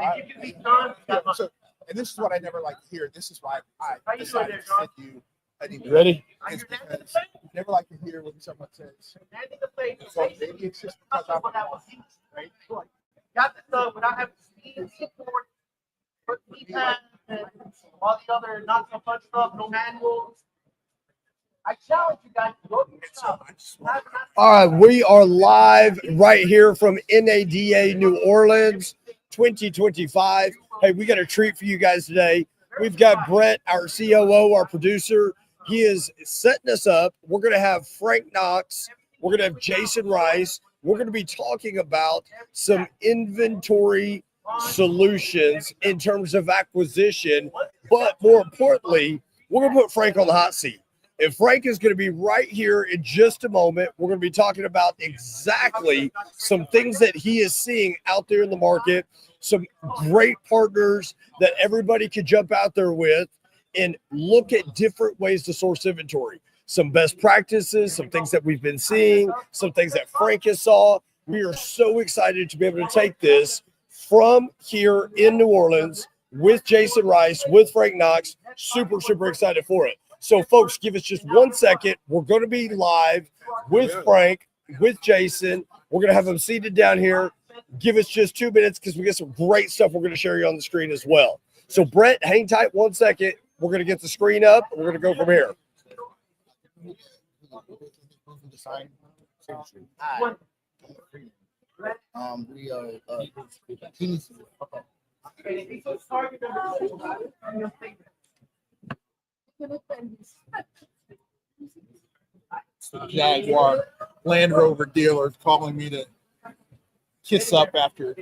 And you can be done. So, and this is what I never like to hear. This is why I decided to send you an email. Ready? It's because I never like to hear when someone says, well, maybe it's just because I'm right? Got this done without having to support for keypad and all the other not so fun stuff, no manuals. I challenge you guys to go to yourself. All right, we are live right here from NADA New Orleans 2025. Hey, we got a treat for you guys today. We've got Brett, our COO, our producer. He is setting us up. We're going to have Frank Knox. We're going to have Jason Rice. We're going to be talking about some inventory solutions in terms of acquisition. But more importantly, we're going to put Frank on the hot seat. And Frank is going to be right here in just a moment. We're going to be talking about exactly some things that he is seeing out there in the market, some great partners that everybody could jump out there with and look at different ways to source inventory. Some best practices, some things that we've been seeing, some things that Frank has saw. We are so excited to be able to take this from here in New Orleans with Jason Rice, with Frank Knox. Super, super excited for it. So, folks, give us just 1 second. We're going to be live with Frank, with Jason. We're going to have them seated down here. Give us just 2 minutes because we got some great stuff we're going to share you on the screen as well. So, Brett, hang tight 1 second. We're going to get the screen up. And we're going to go from here. We are Jaguar Land Rover dealers calling me to kiss up after.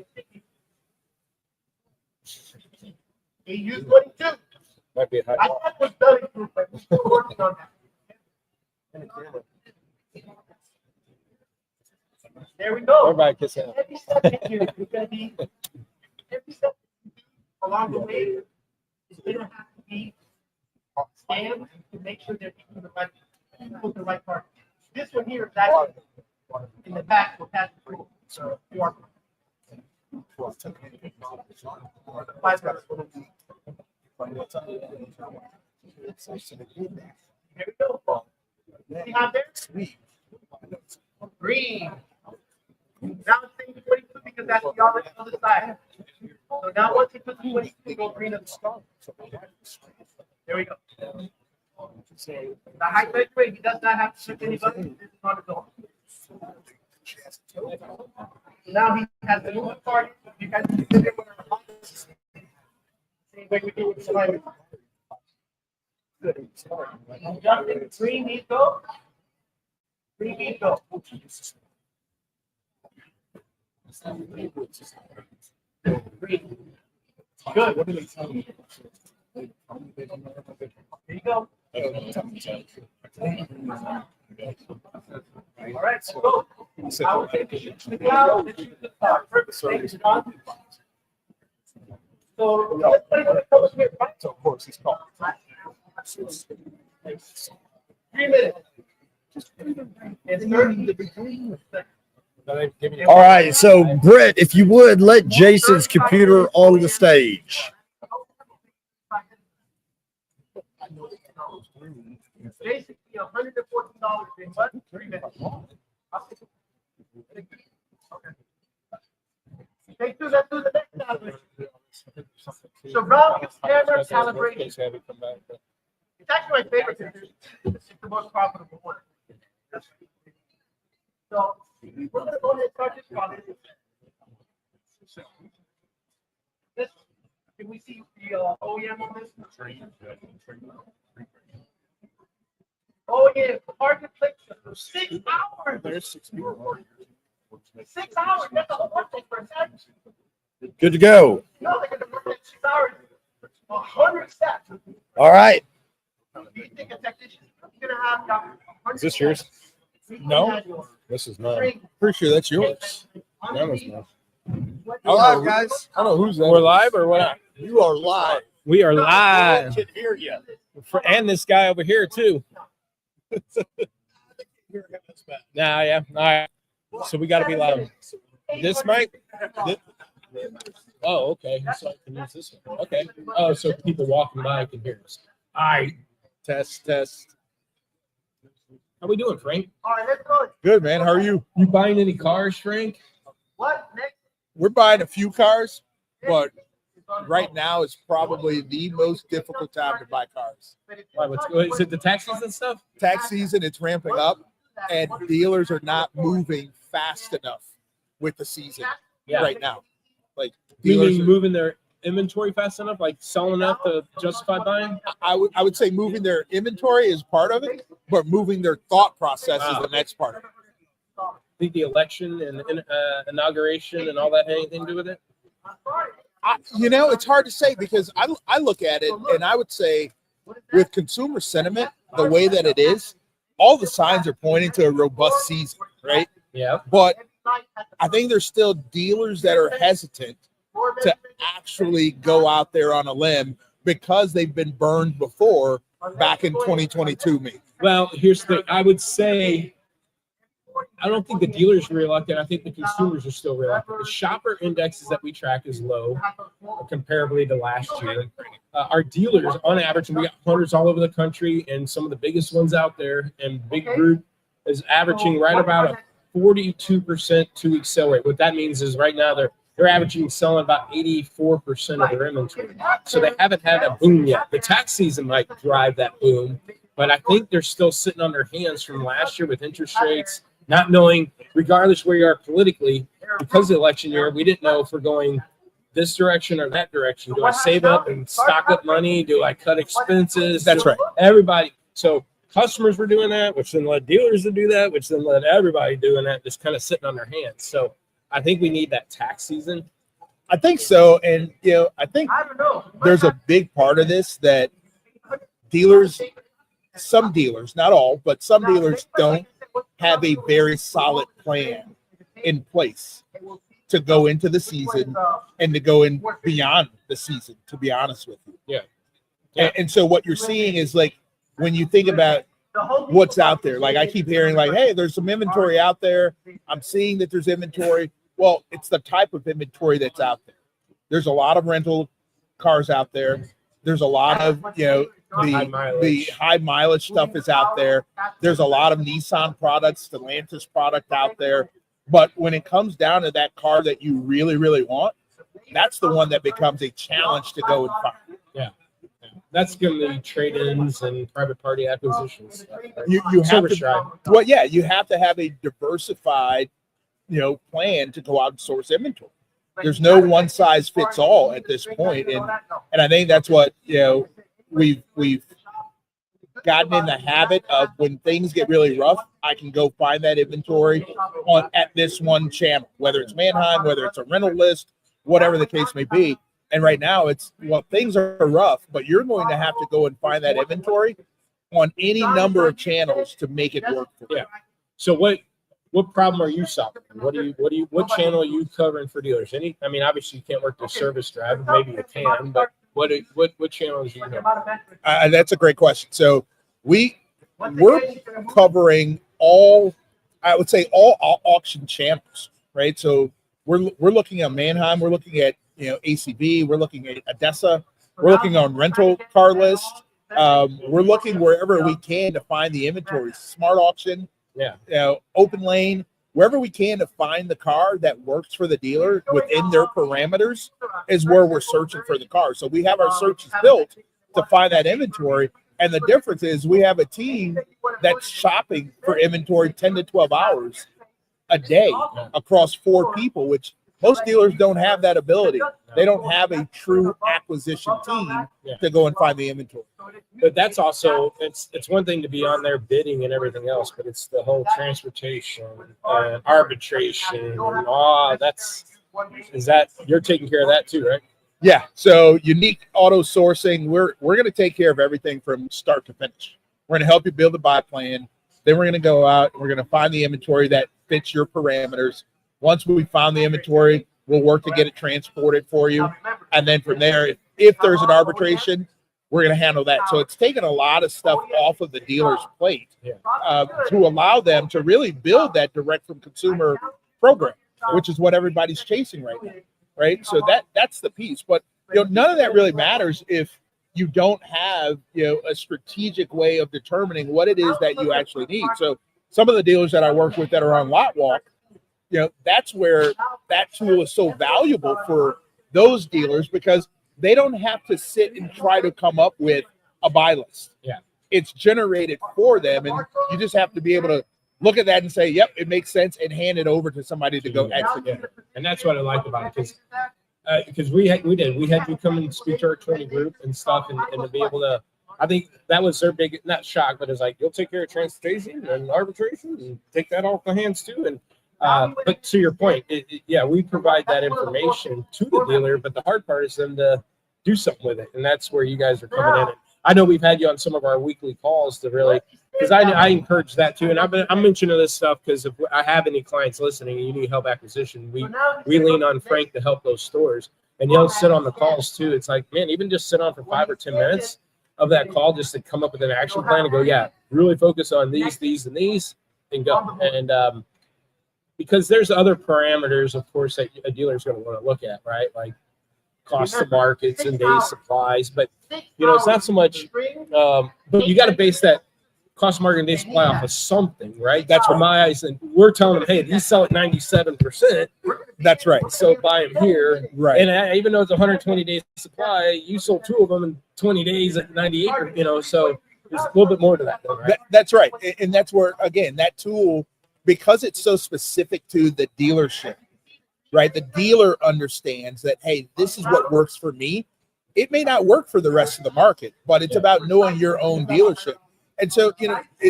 He used 22. Might be a high I thought it was done, but we're still working on that. There we go. Everybody kiss up. Every step in here is going to be, every step along the way is going to have to be scanned to make sure they're picking the right part. This one here is actually in the back will pass through. So you are. There we go. See how there? Green. Now it's saying 22 because that's the other side. So now once you put the 22, you go green at the start. There we go. So the high grade rate, he does not have to switch anybody. This is on his own. Now he has the movement part. You guys can sit there with our same way we do with the slide. Good. Justin, green needs go. Green needs go. Green. Good. What do they tell you? There you go. All right, so go. I will take the cloud. So let's play with the colors here, right? So, of course, he's called. 3 minutes. It's 30. All right, so Brett, if you would, let Jason's computer on the stage. Basically, $114 in what? 3 minutes. Take two, let's do the next calibration. So round camera calibration. It's actually my favorite because it's the most profitable one. So we're going to go ahead and start this process. This, can we see the OEM on this? Oh yeah, target click for 6 hours. There's 6 people. 6 hours. That's a whole workday for a second. Good to go. No, they're going to work at 6 hours. 100 steps. All right. Do you think a technician is going to have 100 Is this yours? No. This is mine. Pretty sure that's yours. That was mine. All right, guys. I don't know who's that. We're live or what? You are live. We are I live. can hear you. And this guy over here, too. Nah, yeah. All right. So we got to be loud. This mic? Oh, okay. So I can use this one. Okay. Oh, so people walking by can hear us. All right. Test. How we doing, Frank? All right, let's go. Good, man. How are you? You buying any cars, Frank? What next? We're buying a few cars, but right now is probably the most difficult time to buy cars. Why, is it the taxes and stuff? Tax season, it's ramping up, and dealers are not moving fast enough with the season right now. Like You dealers mean are- moving their inventory fast enough, like selling enough to justify buying? I would say moving their inventory is part of it, but moving their thought process is the next part of it. Think the election and inauguration and all that had anything to do with it? It's hard to say because I look at it and I would say with consumer sentiment, the way that it is, all the signs are pointing to a robust season, right? Yeah. But I think there's still dealers that are hesitant to actually go out there on a limb because they've been burned before back in 2022, maybe. Well, here's the thing. I would say I don't think the dealers are reluctant. I think the consumers are still reluctant. The shopper indexes that we track is low comparably to last year. Our dealers, on average, and we got hundreds all over the country, and some of the biggest ones out there, and Big Group is averaging right about a 42% 2-week sell rate. What that means is right now they're averaging selling about 84% of their inventory. So they haven't had a boom yet. The tax season might drive that boom, but I think they're still sitting on their hands from last year with interest rates, not knowing, regardless where you are politically, because of the election year, we didn't know if we're going this direction or that direction. Do I save up and stock up money? Do I cut expenses? That's right. Everybody. So customers were doing that, which then led dealers to do that, which then led everybody doing that, just kind of sitting on their hands. So I think we need that tax season. I think so. And, I think there's a big part of this that dealers, some dealers, not all, but some dealers don't have a very solid plan in place to go into the season and to go in beyond the season, to be honest with you. Yeah. And so what you're seeing is like, when you think about what's out there, like I keep hearing like, hey, there's some inventory out there. I'm seeing that there's inventory. Well, it's the type of inventory that's out there. There's a lot of rental cars out there. There's a lot of, the high mileage stuff is out there. There's a lot of Nissan products, Stellantis product out there. But when it comes down to that car that you really, really want, that's the one that becomes a challenge to go and find. Yeah. That's going to be trade-ins and private party acquisitions. You have to, well, yeah, you have to have a diversified, plan to go out and source inventory. There's no one size fits all at this point, and I think that's what we've gotten in the habit of. When things get really rough, I can go find that inventory at this one channel, whether it's Manheim, whether it's a rental list, whatever the case may be. And right now things are rough, but you're going to have to go and find that inventory on any number of channels to make it work for you. Yeah. So what problem are you solving? What channel are you covering for dealers? Obviously you can't work the service drive, maybe you can, but what channels do you know? That's a great question. So we're covering all auction channels, right? So we're looking at Manheim, we're looking at ACB, we're looking at Odessa, we're looking on rental car list. We're looking wherever we can to find the inventory. Smart auction, open lane, wherever we can to find the car that works for the dealer within their parameters is where we're searching for the car. So we have our searches built to find that inventory. And the difference is we have a team that's shopping for inventory 10 to 12 hours a day across 4 people, which most dealers don't have that ability. They don't have a true acquisition team to go and find the inventory. But that's also, it's one thing to be on there bidding and everything else, but it's the whole transportation and arbitration and you're taking care of that too, right? Yeah. So Unique Auto Sourcing, we're going to take care of everything from start to finish. We're going to help you build a buy plan. Then we're going to go out and we're going to find the inventory that fits your parameters. Once we found the inventory, we'll work to get it transported for you. And then from there, if there's an arbitration, we're going to handle that. So it's taken a lot of stuff off of the dealer's plate to allow them to really build that direct from consumer program, which is what everybody's chasing right now. right? So that's the piece. But none of that really matters if you don't have a strategic way of determining what it is that you actually need. So some of the dealers that I work with that are on Lot Walk, that's where that tool is so valuable for those dealers, because they don't have to sit and try to come up with a buy list. Yeah. It's generated for them, and you just have to be able to look at that and say, yep, it makes sense, and hand it over to somebody to go execute. Yeah. And that's what I like about it, because we had you come and speak to our 20 group and stuff, and to be able to, I think that was their big, not shock, but it's like, you'll take care of transportation and arbitration and take that off the hands too. And but to your point, we provide that information to the dealer, but the hard part is them to do something with it, and that's where you guys are coming in. And I know we've had you on some of our weekly calls to really, because I encourage that too. And I'm mentioning this stuff because if I have any clients listening and you need help acquisition, we lean on Frank to help those stores, and he'll sit on the calls too. It's like, man, even just sit on for 5 or 10 minutes of that call just to come up with an action plan and go, really focus on these, and these, and go. And because there's other parameters, of course, that a dealer is going to want to look at, right? Like cost to markets and day supplies. But, it's not so much, but you got to base that cost of market and day supply off of something, right? That's where my eyes, and we're telling them, hey, these sell at 97%. That's right. So buy them here. Right. And even though it's 120 days supply, you sold 2 of them in 20 days at 98, so there's a little bit more to that, though, right? That's right. And that's where, again, that tool, because it's so specific to the dealership, right? The dealer understands that, hey, this is what works for me. It may not work for the rest of the market, but it's about knowing your own dealership. And so,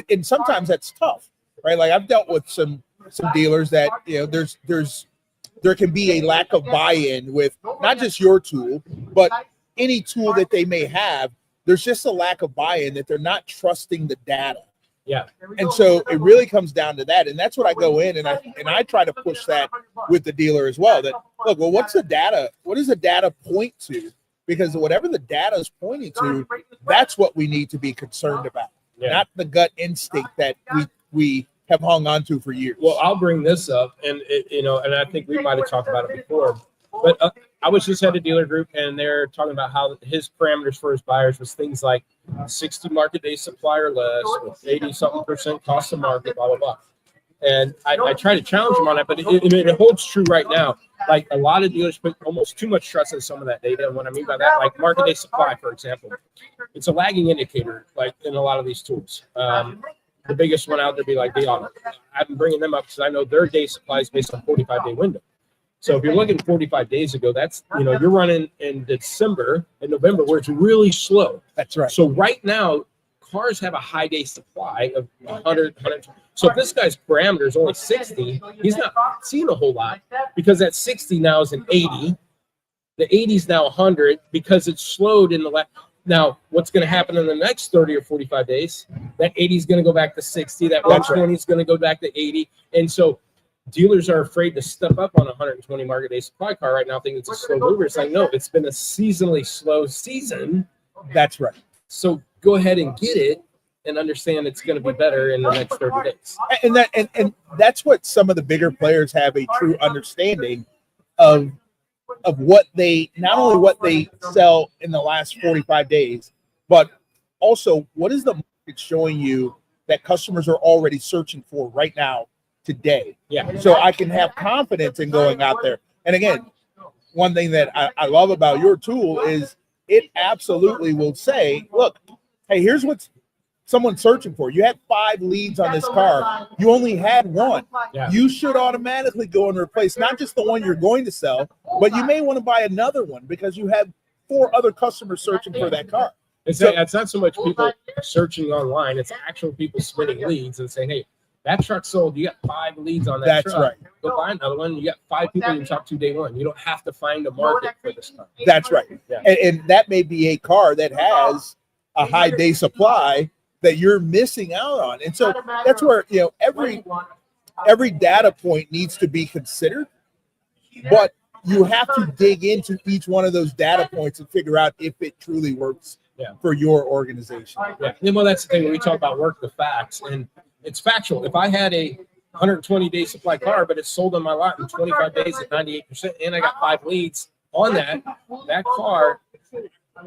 and sometimes that's tough, right? Like I've dealt with some dealers that, there can be a lack of buy-in with not just your tool, but any tool that they may have. There's just a lack of buy-in, that they're not trusting the data. Yeah. And so it really comes down to that. And that's what I go in and I try to push that with the dealer as well. That, look, well, what's the data? What does the data point to? Because whatever the data is pointing to, that's what we need to be concerned about. Yeah. Not the gut instinct that we have hung on to for years. Well, I'll bring this up, and and I think we might have talked about it before, but I was just at a dealer group, and they're talking about how his parameters for his buyers was things like 60 market day supply or less, with 80-something% cost of market, blah, blah, blah. And I try to challenge them on that, but it holds true right now. Like a lot of dealers put almost too much trust in some of that data. And what I mean by that, like market day supply, for example, it's a lagging indicator, like in a lot of these tools. The biggest one out there be like the auto. I've been bringing them up because I know their day supply is based on 45-day window. So if you're looking 45 days ago, that's, you're running in December and November where it's really slow. That's right. So right now, cars have a high day supply of 100. So if this guy's parameter is only 60, he's not seeing a whole lot, because that 60 now is an 80. The 80 is now 100 because it's slowed in the last. Now, what's going to happen in the next 30 or 45 days? That 80 is going to go back to 60. That 120 is going to go back to 80. And so dealers are afraid to step up on a 120 market day supply car right now, thinking it's a slow mover. It's like, no, it's been a seasonally slow season. That's right. So go ahead and get it and understand it's going to be better in the next 30 days. And that's what some of the bigger players have a true understanding of what they, not only what they sell in the last 45 days, but also what is the market showing you that customers are already searching for right now, today. Yeah. So I can have confidence in going out there. And again, one thing that I love about your tool is it absolutely will say, look, hey, here's what someone's searching for. You had 5 leads on this car. You only had 1. Yeah. You should automatically go and replace not just the one you're going to sell, but you may want to buy another one because you have 4 other customers searching for that car. It's not so much people searching online. It's actual people submitting leads and saying, hey, that truck sold. You got 5 leads on that That's truck. right. Go buy another one. You got 5 people you can talk to day one. You don't have to find a market for this car. That's right. Yeah. And that may be a car that has a high day supply that you're missing out on. And so that's where, every data point needs to be considered, but you have to dig into each one of those data points and figure out if it truly works for your organization. Yeah. Well, that's the thing when we talk about work the facts, and it's factual. If I had a 120-day supply car, but it's sold on my lot in 25 days at 98%, and I got 5 leads on that. That car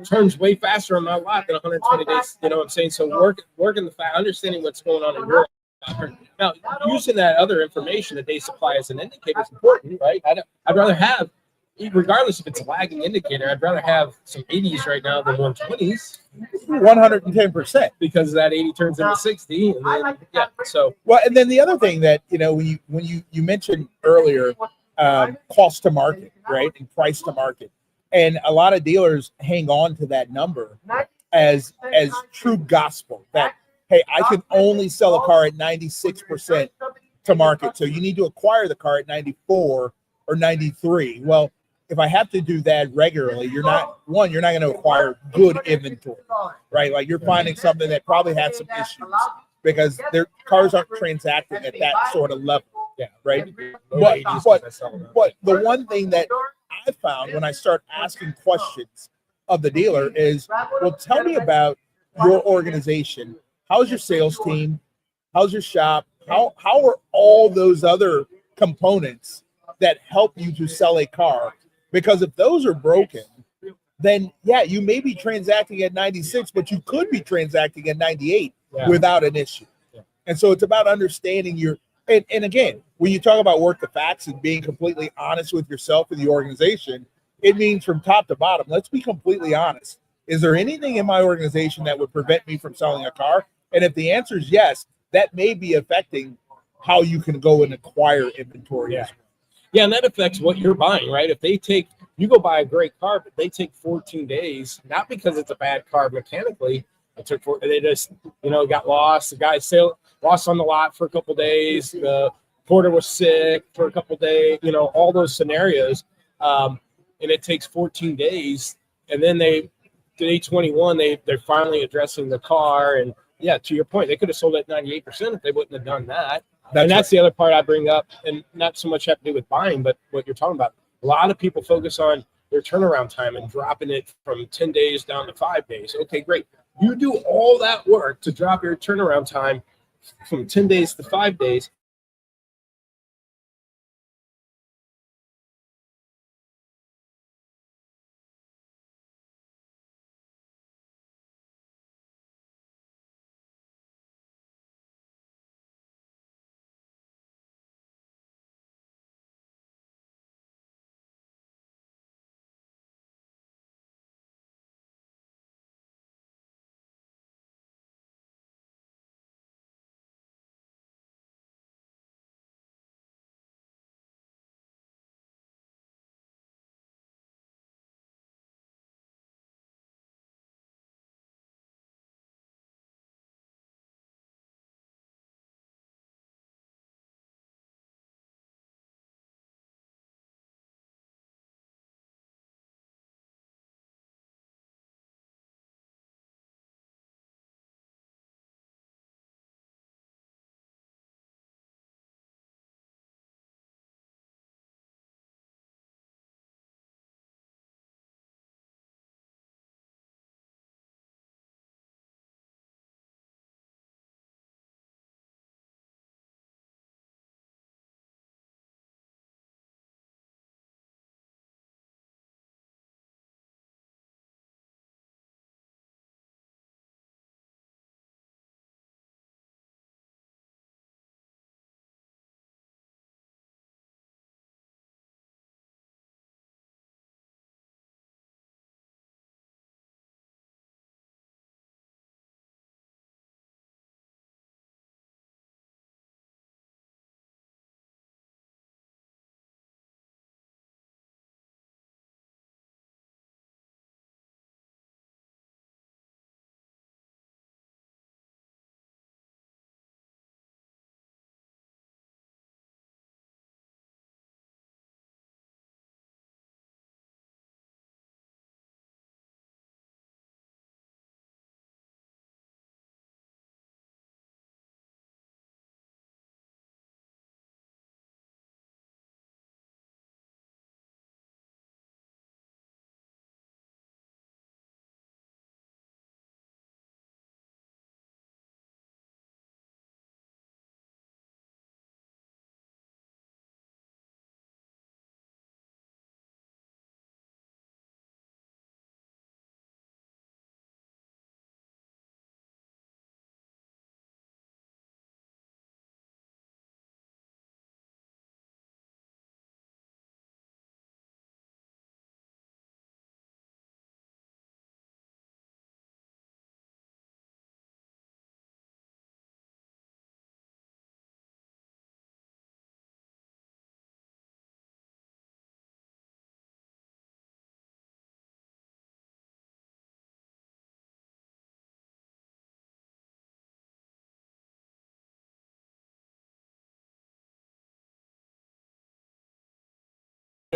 turns way faster on my lot than 120 days. You know what I'm saying? So working the fact, understanding what's going on in your life. Now, using that other information, the day supply as an indicator is important, right? I'd rather have, regardless if it's a lagging indicator, I'd rather have some 80s right now than 120s. 110%. Because that 80 turns into 60, and then yeah. So well, and then the other thing that when you mentioned earlier, cost to market, right, and price to market, and a lot of dealers hang on to that number as true gospel that, hey, I can only sell a car at 96% to market, so you need to acquire the car at 94 or 93. Well, if I have to do that regularly, you're not going to acquire good inventory, right? Like you're finding something that probably had some issues because their cars aren't transacting at that sort of level. Yeah, right. But the one thing that I found when I start asking questions of the dealer is, well, tell me about your organization. How's your sales team? How's your shop? How are all those other components that help you to sell a car? Because if those are broken, then yeah, you may be transacting at 96, but you could be transacting at 98 without an issue. Yeah. And so it's about understanding and again, when you talk about work the facts and being completely honest with yourself and the organization, it means from top to bottom, let's be completely honest. Is there anything in my organization that would prevent me from selling a car? And if the answer is yes, that may be affecting how you can go and acquire inventory. Yeah. Yeah, and that affects what you're buying, right? If you go buy a great car, but they take 14 days, not because it's a bad car mechanically. They just, got lost. The guy lost on the lot for a couple days. The porter was sick for a couple days. All those scenarios, and it takes 14 days. And then day 21, they're finally addressing the car. And yeah, to your point, they could have sold at 98% if they wouldn't have done that. That's the other part I bring up, and not so much have to do with buying, but what you're talking about. A lot of people focus on their turnaround time and dropping it from 10 days down to 5 days. Okay, great. You do all that work to drop your turnaround time from 10 days to 5 days.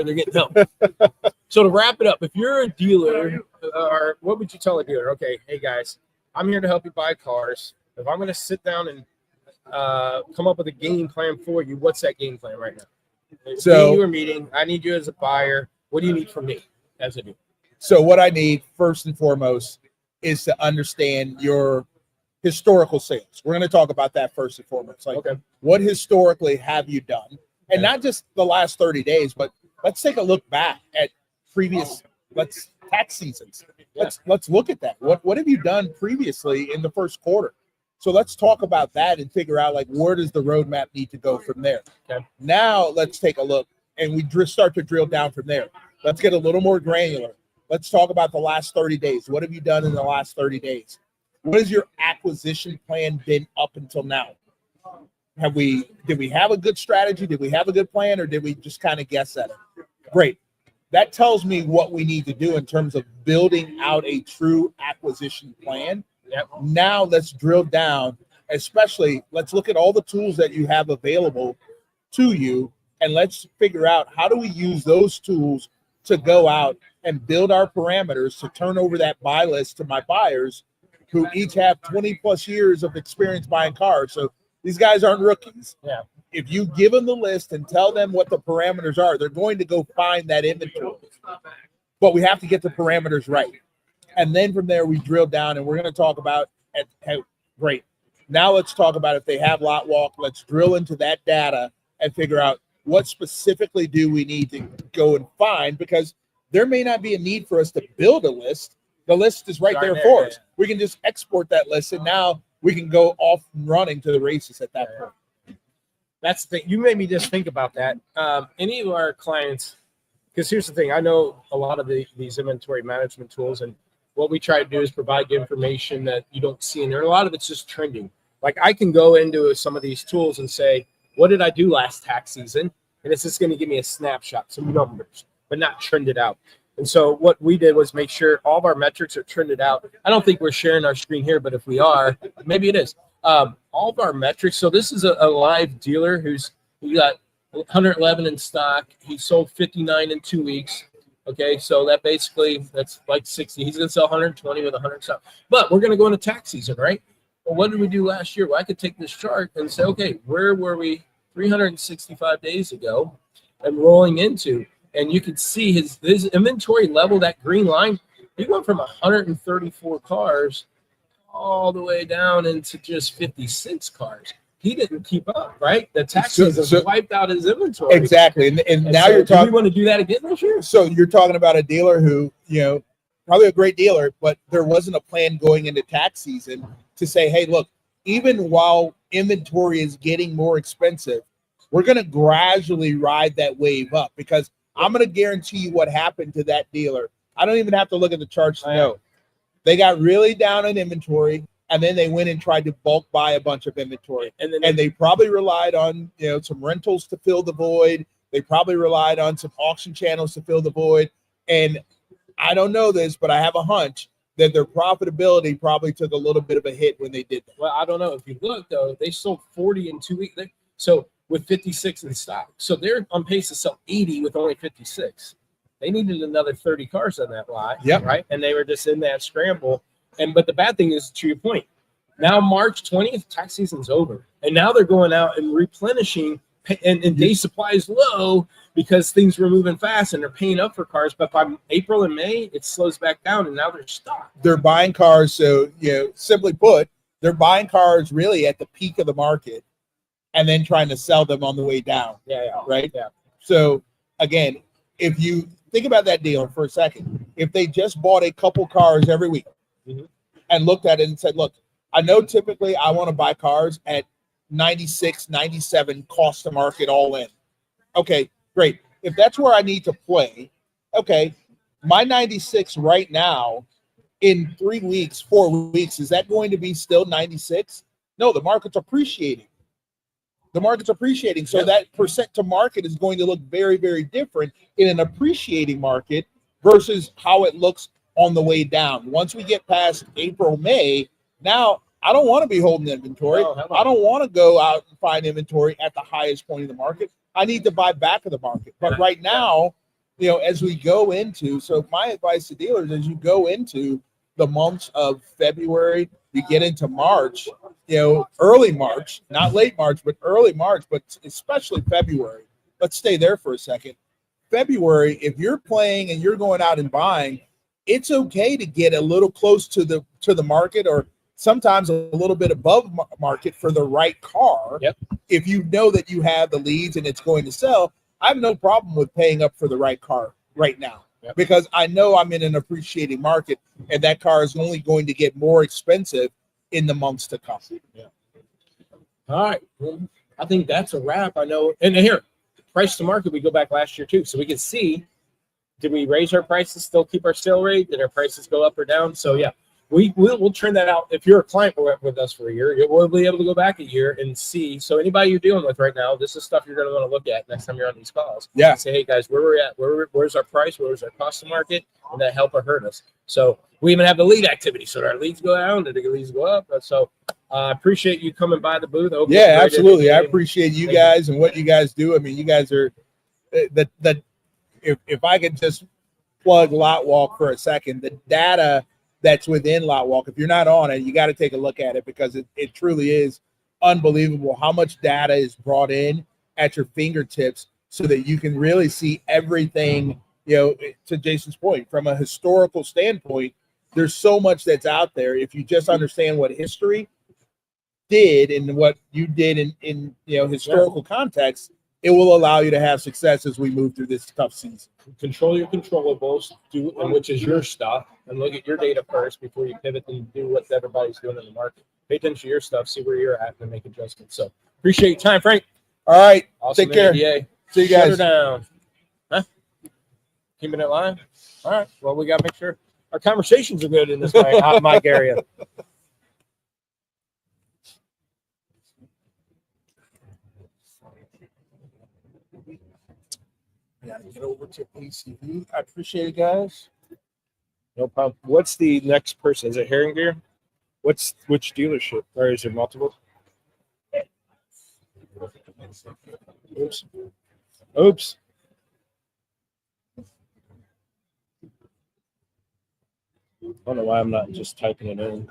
They're getting no. So to wrap it up, if you're a dealer, or what would you tell a dealer? Okay, hey guys, I'm here to help you buy cars. If I'm going to sit down and come up with a game plan for you, what's that game plan right now? So you are meeting. I need you as a buyer. What do you need from me as a dealer? So what I need first and foremost is to understand your historical sales. We're going to talk about that first and foremost. Like, Okay. what historically have you done? And not just the last 30 days, but let's take a look back at previous tax seasons. Let's look at that. What have you done previously in the first quarter? So let's talk about that and figure out, like, where does the roadmap need to go from there? Okay. Now let's take a look, and we start to drill down from there. Let's get a little more granular. Let's talk about the last 30 days. What have you done in the last 30 days? What has your acquisition plan been up until now? Did we have a good strategy? Did we have a good plan, or did we just kind of guess at it? Great. That tells me what we need to do in terms of building out a true acquisition plan. Yep. Now let's drill down, especially let's look at all the tools that you have available to you, and let's figure out how do we use those tools to go out and build our parameters to turn over that buy list to my buyers who each have 20 plus years of experience buying cars. So these guys aren't rookies. Yeah. If you give them the list and tell them what the parameters are, they're going to go find that inventory. But we have to get the parameters right. And then from there, we drill down, and we're going to talk about, great. Now let's talk about if they have lot walk. Let's drill into that data and figure out what specifically do we need to go and find, because there may not be a need for us to build a list. The list is right there for us. We can just export that list, and now we can go off and running to the races at that point. That's the thing. You made me just think about that. Any of our clients, because here's the thing, I know a lot of these inventory management tools, and what we try to do is provide information that you don't see in there. A lot of it's just trending. Like, I can go into some of these tools and say, what did I do last tax season? And it's just going to give me a snapshot, some numbers, but not trended out. And so what we did was make sure all of our metrics are trended out. I don't think we're sharing our screen here, but if we are, maybe it is. All of our metrics. So this is a live dealer he got 111 in stock. He sold 59 in 2 weeks. Okay, so that's like 60. He's going to sell 120 with 100 stock. But we're going to go into tax season, right? Well, what did we do last year? Well, I could take this chart and say, okay, where were we 365 days ago and rolling into? And you could see his inventory level, that green line, he went from 134 cars all the way down into just 56 cars. He didn't keep up, right? The tax season wiped out his inventory. Exactly. And now so you're talking. Do we want to do that again this year? So you're talking about a dealer who, probably a great dealer, but there wasn't a plan going into tax season to say, hey, look, even while inventory is getting more expensive, we're going to gradually ride that wave up, because I'm going to guarantee you what happened to that dealer. I don't even have to look at the charts to know. They got really down on inventory, and then they went and tried to bulk buy a bunch of inventory. And they probably relied on, some rentals to fill the void. They probably relied on some auction channels to fill the void. And I don't know this, but I have a hunch that their profitability probably took a little bit of a hit when they did that. Well, I don't know. If you look, though, they sold 40 in 2 weeks. So with 56 in stock. So they're on pace to sell 80 with only 56. They needed another 30 cars on that lot. Yep. Right. And they were just in that scramble. But the bad thing is, to your point, now March 20th, tax season's over. And now they're going out and replenishing, and day supply is low because things were moving fast and they're paying up for cars. But by April and May, it slows back down, and now they're stuck. They're buying cars. So, simply put, they're buying cars really at the peak of the market and then trying to sell them on the way down. Yeah. Right? Yeah. So, again, if you think about that dealer for a second, if they just bought a couple cars every week and looked at it and said, look, I know typically I want to buy cars at 96, 97 cost to market all in. Okay, great. If that's where I need to play, okay, my 96 right now in 3 weeks, 4 weeks, is that going to be still 96? No, the market's appreciating. So that percent to market is going to look very, very different in an appreciating market versus how it looks on the way down. Once we get past April, May, now I don't want to be holding inventory. I don't want to go out and find inventory at the highest point in the market. I need to buy back of the market. But right now, as we go into, so my advice to dealers as you go into the months of February, you get into March, early March, not late March, but early March, but especially February. Let's stay there for a second. February, if you're playing and you're going out and buying, it's okay to get a little close to the market, or sometimes a little bit above market for the right car. Yep. If you know that you have the leads and it's going to sell, I have no problem with paying up for the right car right now. Yep. Because I know I'm in an appreciating market, and that car is only going to get more expensive in the months to come. Yeah. All right. Well, I think that's a wrap. I know. And here, price to market, we go back last year too. So we can see, did we raise our prices, still keep our sale rate? Did our prices go up or down? So yeah, we'll turn that out. If you're a client with us for a year, we'll be able to go back a year and see. So anybody you're dealing with right now, this is stuff you're going to want to look at next time you're on these calls. Yeah. And say, hey guys, where we're at, where's our price, where's our cost to market, and that help or hurt us. So we even have the lead activity. So our leads go down, did the leads go up? So I appreciate you coming by the booth. Yeah, absolutely. I appreciate you guys and what you guys do. I mean, you guys are if I could just plug LotWalk for a second, the data that's within LotWalk, if you're not on it, you got to take a look at it, because it truly is unbelievable how much data is brought in at your fingertips, so that you can really see everything, to Jason's point, from a historical standpoint. There's so much that's out there. If you just understand what history did and what you did in historical context, it will allow you to have success as we move through this tough season. Control your controllables, which is your stuff, and look at your data first before you pivot and do what everybody's doing in the market. Pay attention to your stuff, see where you're at, and make adjustments. So appreciate your time, Frank. All right. Awesome. Take care. NDA. See you Shut her guys. down. Huh? Keeping it live? All right. Well, we got to make sure our conversations are good in this mic area. Gotta get over to ACV. I appreciate it, guys. No problem. What's the next person? Is it Herring Gear? Which dealership? Or is there multiple? Oops. I don't know why I'm not just typing it in.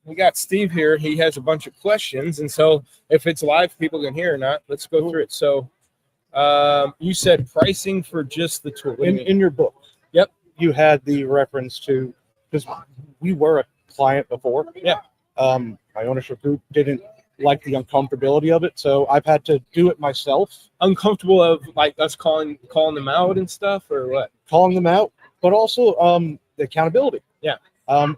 We got Steve here. He has a bunch of questions, and so if it's live, people can hear or not. Let's go through it. So, you said pricing for just the tool. In your book. Yep. You had the reference to, because we were a client before. Yeah. My ownership group didn't like the uncomfortability of it, so I've had to do it myself. Uncomfortable of like us calling them out and stuff, or what? Calling them out, but also the accountability. Yeah.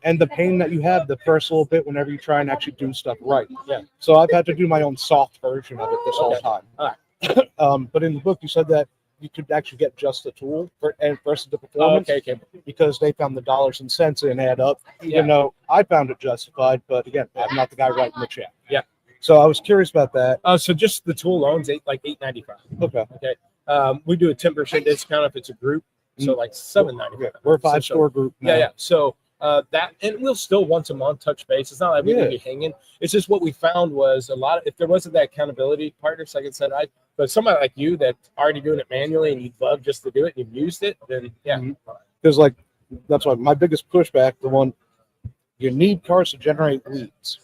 And the pain that you have the first little bit whenever you try and actually do stuff right. Yeah. So I've had to do my own soft version of it this whole time. All right. But in the book, you said that you could actually get just the tool and versus the Oh, performance okay. because they found the dollars and cents didn't add up. Yeah. Even though I found it justified, but again, I'm not the guy writing the check. Yeah. So I was curious about that. So just the tool loans, $8.95. Okay. Okay. We do a 10% discount if it's a group, so like $7.95. We're a 5-store group now. Yeah. So that, and we'll still once a month touch base. It's not like we leave you hanging. It's just what we found was a lot of, if there wasn't that accountability partner, like I said, but somebody like you that's already doing it manually and you'd love just to do it and you've used it, then yeah. Because like that's why my biggest pushback, the one you need cars to generate leads.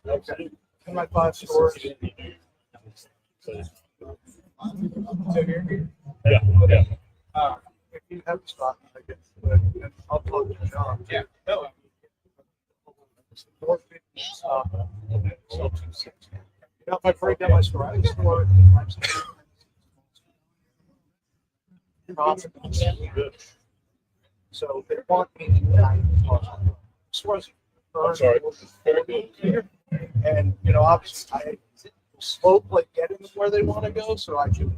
Okay. In my 5 stores. If you have the stock, I guess, I'll plug the job. Yeah. No. 450 stock, so 260. You know, if I break down my store, I store so they want me to stores. I'm sorry. And you know, obviously, I slope like getting them where they want to go, so I can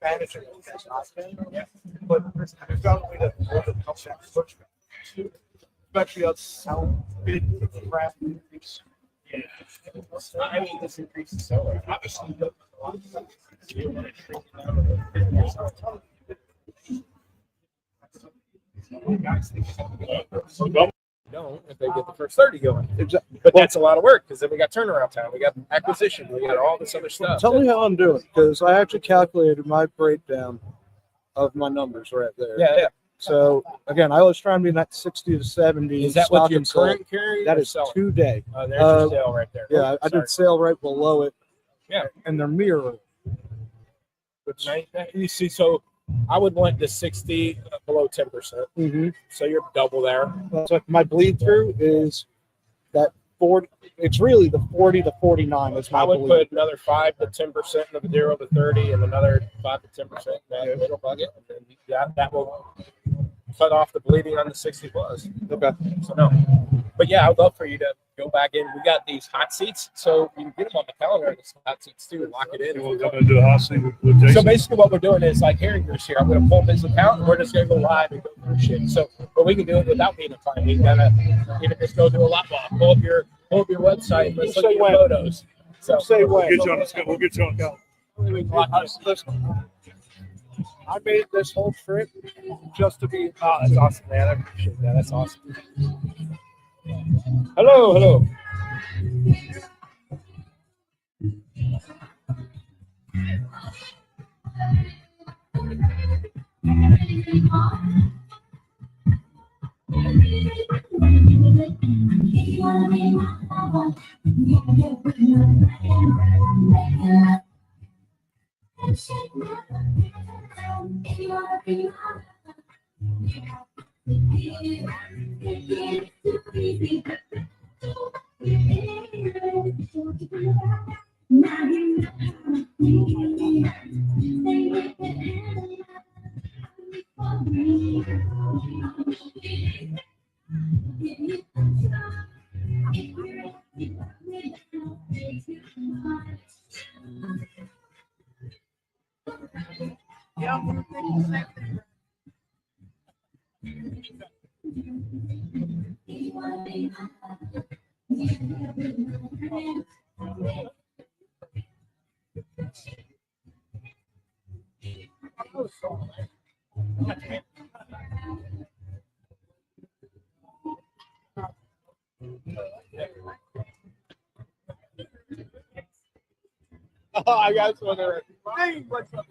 manage it as I can. Yeah. But I found a way to overcome that pushback, especially on how big the craft increase. Yeah. I mean, this increase is so obviously. Don't if they get the first 30 going. Exactly. But that's a lot of work because then we got turnaround time, we got acquisition, we got all this other stuff. Tell me how I'm doing because I actually calculated my breakdown of my numbers right there. Yeah. So again, I was trying to be in that 60 to 70. Is that what stock your and sold. current carry? That is today. Oh, there's your sale right there. Yeah, I did sale right below it. Yeah. And they're mirrored. Which you see, so I would want the 60 below 10%. Mm-hmm. So you're double there. So my bleed through is that 40. It's really the 40 to 49 is my I would bleed. put another 5 to 10% in the 0 to 30 and another 5 to 10% in that middle bucket. And then that will cut off the bleeding on the 60 plus. Okay. So no. But yeah, I'd love for you to go back in. We got these hot seats, so you can get them on the calendar. These hot seats too, and lock it in. We'll come and do a hot seat with Jason. So basically, what we're doing is like Harringer's here. I'm going to pull up his account, and we're just going to go live and go through shit. So, but we can do it without being a client. We gotta even just go do a lot more. Pull up your website. Let's look at your photos. So Say We'll when. get you on the we'll get you on count. we can lock this. Listen, I made this whole trip just to be. Oh, that's awesome, man. I appreciate that. That's awesome. Hello. Oh, I got some other. Hey, what's up?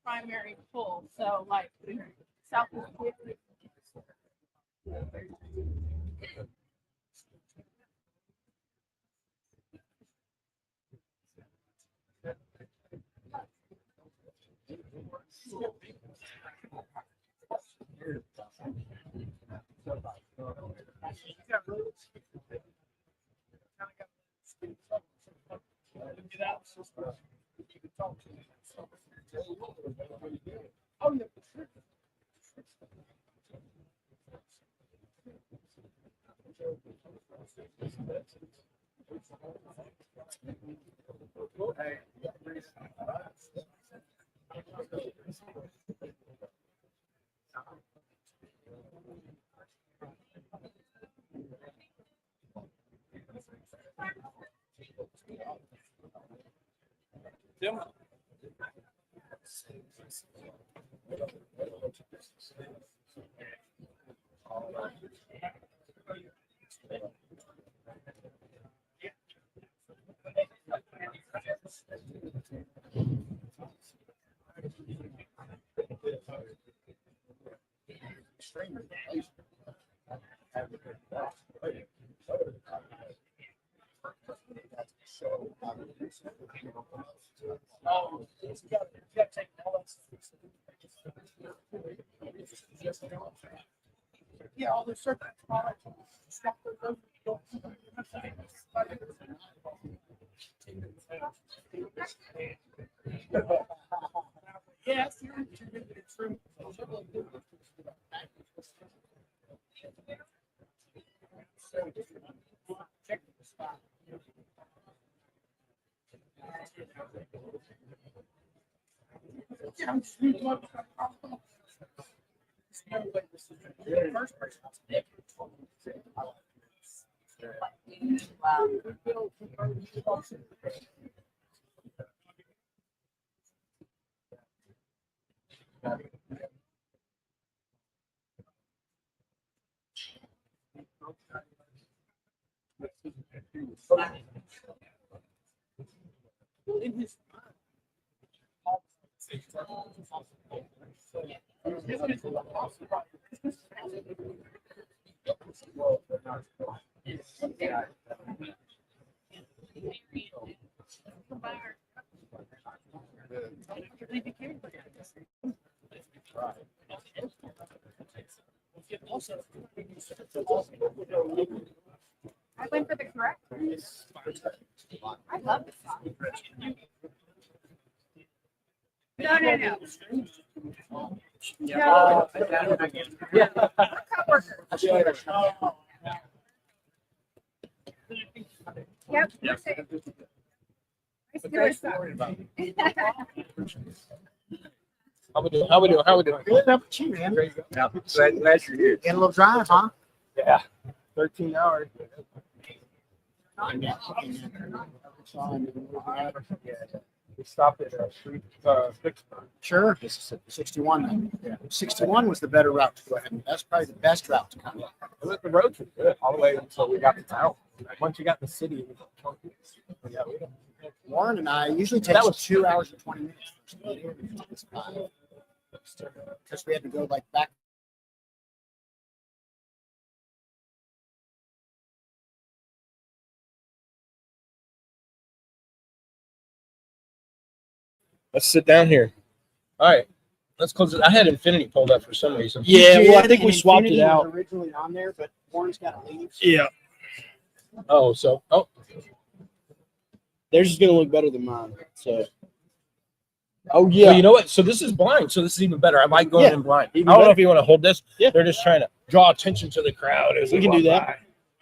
Primary pull, so like south of yeah, all the circuits. Yes, you're true. Check the spot. Yeah, I'm just reading what first person. In his I went for the correct. I love this song. No. No. Yeah. Coworker. Yep. How we doing? How we doing? Good up with you, man. Yeah. Glad you're here. Getting a little drive, huh? Yeah. 13 hours. We stopped at Street Vicksburg. Sure. 61. Yeah. 61 was the better route to go ahead. That's probably the best route to come. The roads were good all the way until we got to town. Once you got in the city, it was chunky. Yeah, Warren and I usually takes 2 hours and 20 minutes. Because we had to go like back. Let's sit down here. All right. Let's close it. I had Infinity pulled up for some reason. Yeah, well, I think And we swapped it Infinity was out. originally on there, but Warren's got to leave. Yeah, Oh, so theirs is gonna look better than mine. So, well, you know what? So this is blind. So this is even better. I like going Yeah, in blind. I even don't know better. if you want to hold this. Yeah. They're just trying to draw attention to the crowd as We they can do walk that. by.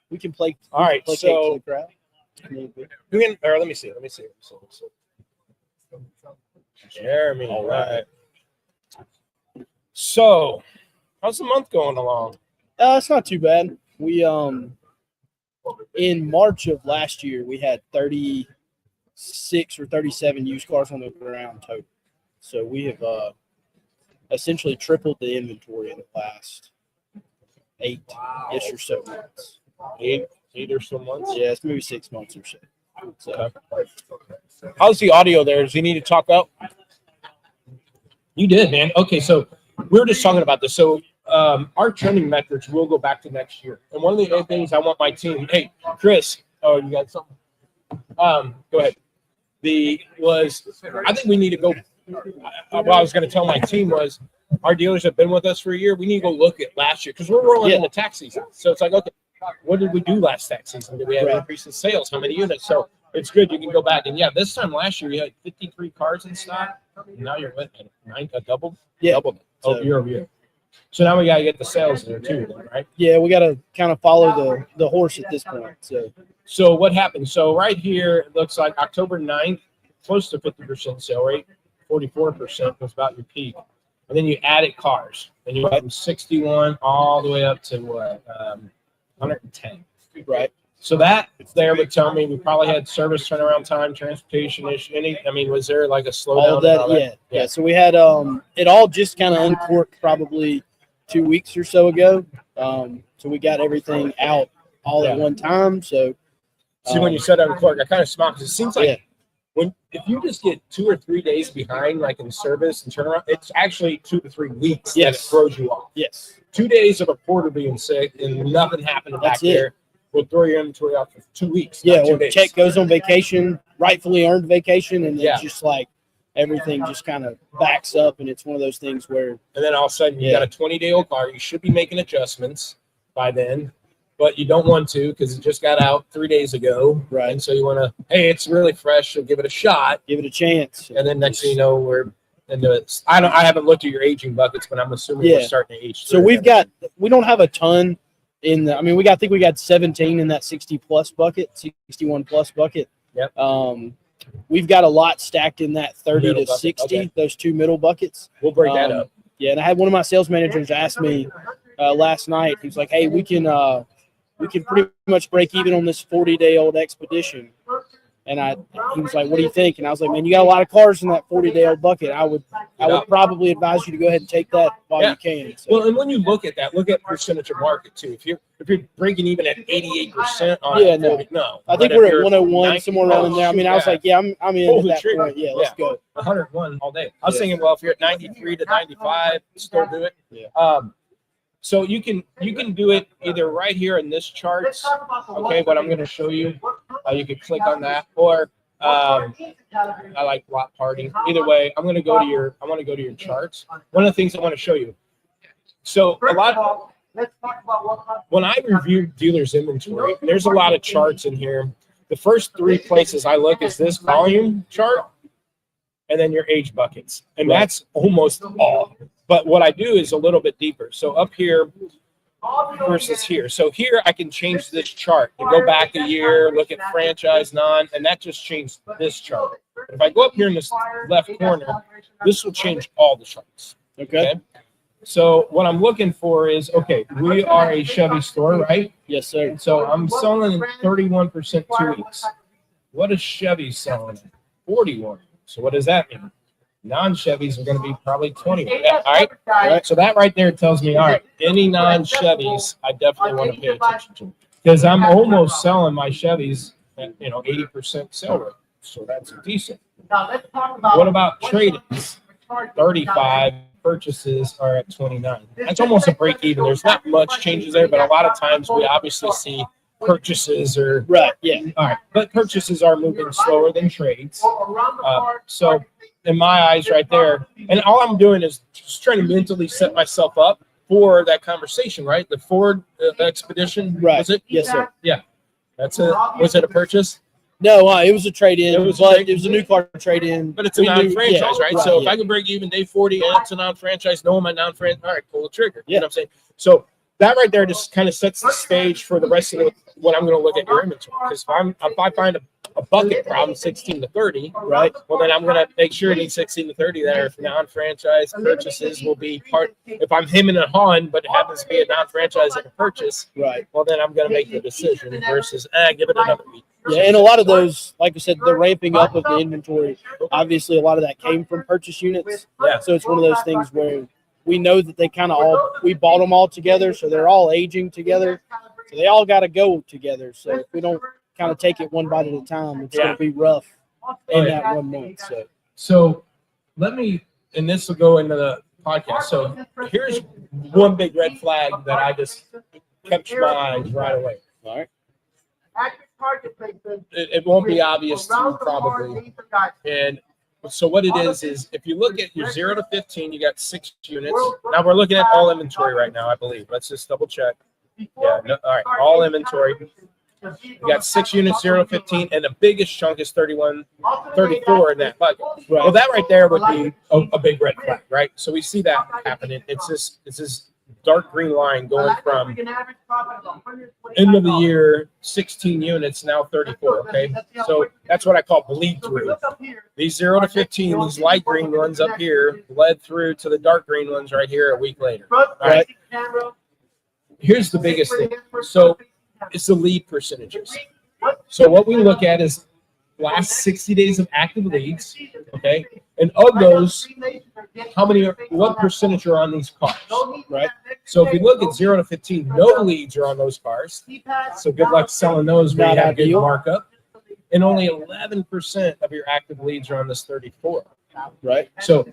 we can play. All right. Play So to the crowd. Maybe. let me see. Jeremy. All right. So, how's the month going along? It's not too bad. We in March of last year we had 36 or 37 used cars on the ground total. So we have essentially tripled the inventory in the last 8-ish or so months. Eight or so months. Yeah, it's maybe 6 months or so. So How's the audio there? Does he need to talk up? You did, man. Okay, so we were just talking about this. So our trending metrics will go back to next year. And one of the things I want my team, hey, Chris, oh, you got something? Go ahead. I think we need to go. What I was going to tell my team was our dealers have been with us for a year. We need to go look at last year because we're rolling into tax season. So it's like, okay, what did we do last tax season? Did we have an increase in sales? How many units? So it's good. You can go back. And yeah, this time last year, we had 53 cars in stock. Now you're with double? Yeah. Double year over year. So now we got to get the sales there too, right? yeah, we got to kind of follow the horse at this point. So what happened? So right here, it looks like October 9th, close to 50% sale rate, 44% was about your peak. And then you added cars, and you went from 61 all the way up to what, 110, right? So that there would tell me we probably had service turnaround time, transportation issue. Was there like a slowdown? All of that, yeah. So we had it all just kind of uncorked probably 2 weeks or so ago. So we got everything out all at one time. So see, when you said uncorked, I kind of smiled because it seems like if you just get 2 or 3 days behind, like in service and turnaround, it's actually 2 to 3 weeks that it throws you off. Yes. 2 days of a porter being sick and nothing happened back there will throw your inventory off for 2 weeks. Yeah, or the check goes on vacation, rightfully earned vacation, and it's just like everything just kind of backs up, and it's one of those things where. And then all of a sudden you got a 20-day-old car. You should be making adjustments by then, but you don't want to because it just got out 3 days ago. Right. And so you want to, hey, it's really fresh, so give it a shot. Give it a chance. And then next thing you know, we're into it. I haven't looked at your aging buckets, but I'm assuming we're starting to age. So we don't have a ton in the, I think we got 17 in that 60+ bucket, 61+ bucket. Yep. We've got a lot stacked in that 30 Middle to bucket, 60, those two middle buckets. We'll break that up. Yeah, and I had one of my sales managers ask me last night. He was like, "Hey, we can pretty much break even on this 40-day-old expedition." And he was like, "What do you think?" And I was like, "Man, you got a lot of cars in that 40-day-old bucket. I would probably advise you to go ahead and take that while you can." So. Well, and when you look at that, look at percentage of market too. If you're breaking even at 88% on no. I think we're at 101, somewhere around in there. I was like, I'm in at that point. Yeah, let's go. 101 all day. I was thinking, well, if you're at 93 to 95, still do it. Yeah. So you can do it either right here in this chart, okay, what I'm going to show you. You can click on that, or I like block party. Either way, I want to go to your charts. One of the things I want to show you. So when I review dealers' inventory, there's a lot of charts in here. The first 3 places I look is this volume chart, and then your age buckets, and that's almost all. But what I do is a little bit deeper. So up here versus here. So here I can change this chart and go back a year, look at franchise, non, and that just changed this chart. If I go up here in this left corner, this will change all the charts. Okay. So what I'm looking for is, okay, we are a Chevy store, right? Yes, sir. So I'm selling 31% 2 weeks. What is Chevy selling? 41. So what does that mean? Non-Chevys are going to be probably 20. Yeah, all right. So that right there tells me, all right, any non-Chevys, I definitely want to pay attention to, because I'm almost selling my Chevys at 80% sale rate. So that's decent. What about trade-ins? 35 purchases are at 29. That's almost a break even. There's not much changes there, but a lot of times we obviously see purchases are right. Yeah. All right, but purchases are moving slower than trades. So in my eyes, right there, and all I'm doing is just trying to mentally set myself up for that conversation. Right, the Ford Expedition. Right. Was it? Yes, sir. Yeah. That's it. Was it a purchase? No, it was a trade-in. It was a new car trade-in. But it's a non-franchise, right? So if I can break even day 40 and it's a non-franchise, no, my non-franchise, all right, pull the trigger. You know what I'm saying? So that right there just kind of sets the stage for the rest of what I'm going to look at your inventory. Because if I find a bucket problem, 16 to 30, right? Well, then I'm going to make sure it needs 16 to 30 there. If non-franchise purchases will be part, if I'm him and a hawing, but it happens to be a non-franchise that can purchase, Right. well, then I'm going to make the decision versus, give it another week. Yeah, and a lot of those, like I said, the ramping up of the inventory, obviously a lot of that came from purchase units. Yeah. So it's one of those things where we know that they kind of we bought them all together, so they're all aging together. So they all got to go together. So if we don't kind of take it one bite at a time, it's going to be rough in that 1 month. So let me, and this will go into the podcast. So here's one big red flag that I just kept my eyes right away. All right. It won't be obvious to you probably. And so what it is if you look at your 0 to 15, you got 6 units. Now we're looking at all inventory right now, I believe. Let's just double check. Yeah, no, all right, all inventory. You got 6 units, 0 to 15, and the biggest chunk is 34 in that bucket. Right. Well, that right there would be a big red flag, right? So we see that happening. It's this dark green line going from end of the year 16 units, now 34. Okay, so that's what I call bleed through. These 0 to 15, these light green ones up here led through to the dark green ones right here a week later. All right. Here's the biggest thing. So it's the lead percentages. So what we look at is last 60 days of active leads. Okay, and of those, what percentage are on these cars? Right. So if you look at 0 to 15, no leads are on those cars. So good luck selling those when you have good markup. And only 11% of your active leads are on this 34. Right. So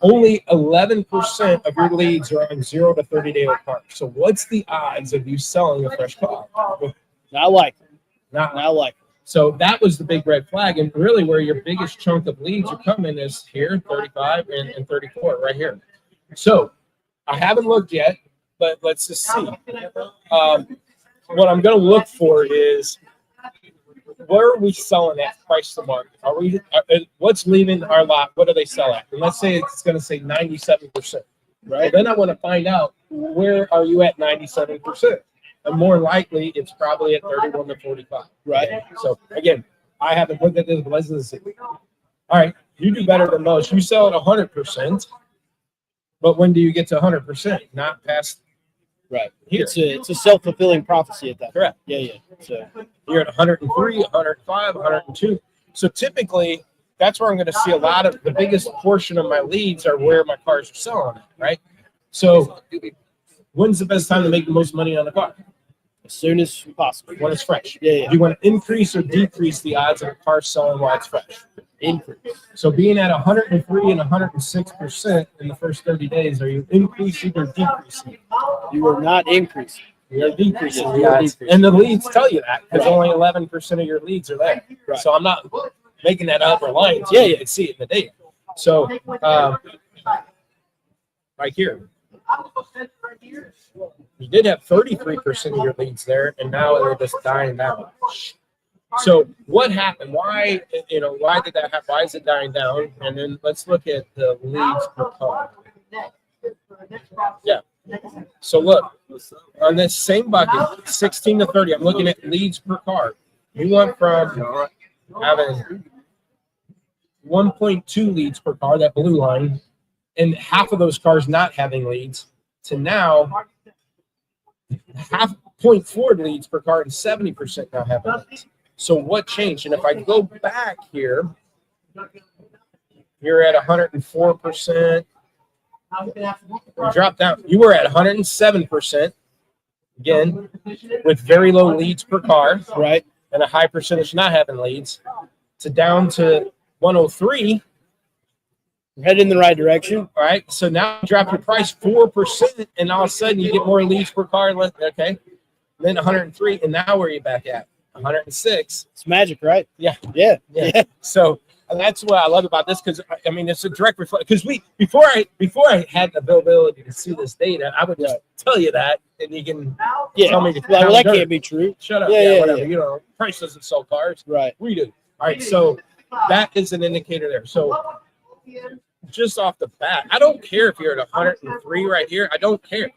only 11% of your leads are on 0 to 30 day old cars. So what's the odds of you selling a fresh car? Not likely. Not likely. So that was the big red flag. And really where your biggest chunk of leads are coming is here, 35 and 34 right here. So I haven't looked yet, but let's just see. What I'm going to look for is where are we selling at price to market? What's leaving our lot? What do they sell at? And let's say it's going to say 97%. Right. Then I want to find out where are you at 97%? And more likely, it's probably at 31 to 45. Right. So again, I haven't looked at this, but let's see. All right, you do better than most. You sell at 100%, but when do you get to 100%? Not past. Right. Here. It's a self-fulfilling prophecy at that. Correct. Yeah. So you're at 103, 105, 102. So typically, that's where I'm going to see a lot of the biggest portion of my leads are where my cars are selling at, right? So when's the best time to make the most money on the car? As soon as possible. When it's fresh. Yeah. Do you want to increase or decrease the odds of a car selling while it's fresh? Increase. So being at 103 and 106% in the first 30 days, are you increasing or decreasing? You are not increasing. You're decreasing the odds. And the leads tell you that because only 11% of your leads are there. Right. So I'm not making that up or lying. Yeah, you can see it in the data. So right here. You did have 33% of your leads there, and now they're just dying down. So what happened? Why did that happen? Why is it dying down? And then let's look at the leads per car. Yeah. So look, on this same bucket, 16 to 30, I'm looking at leads per car. You went from having 1.2 leads per car, that blue line, and half of those cars not having leads, to now 0.4 leads per car and 70% now having leads. So what changed? And if I go back here, you're at 104%. You dropped down. You were at 107%, again, with very low leads per car, right? And a high percentage not having leads, to down to 103. We're heading in the right direction. All right. So now you drop your price 4%, and all of a sudden you get more leads per car. Okay. Then 103, and now where are you back at? 106. It's magic, right? Yeah. Yeah. So that's what I love about this, because I mean it's a direct reflection. Because before I had the ability to see this data, I would just tell you that, and you can tell me that can't be true. Shut up. Yeah, Whatever. yeah. You know, price doesn't sell cars. Right. We do. All right. So that is an indicator there. So just off the bat, I don't care if you're at 103 right here. I don't care.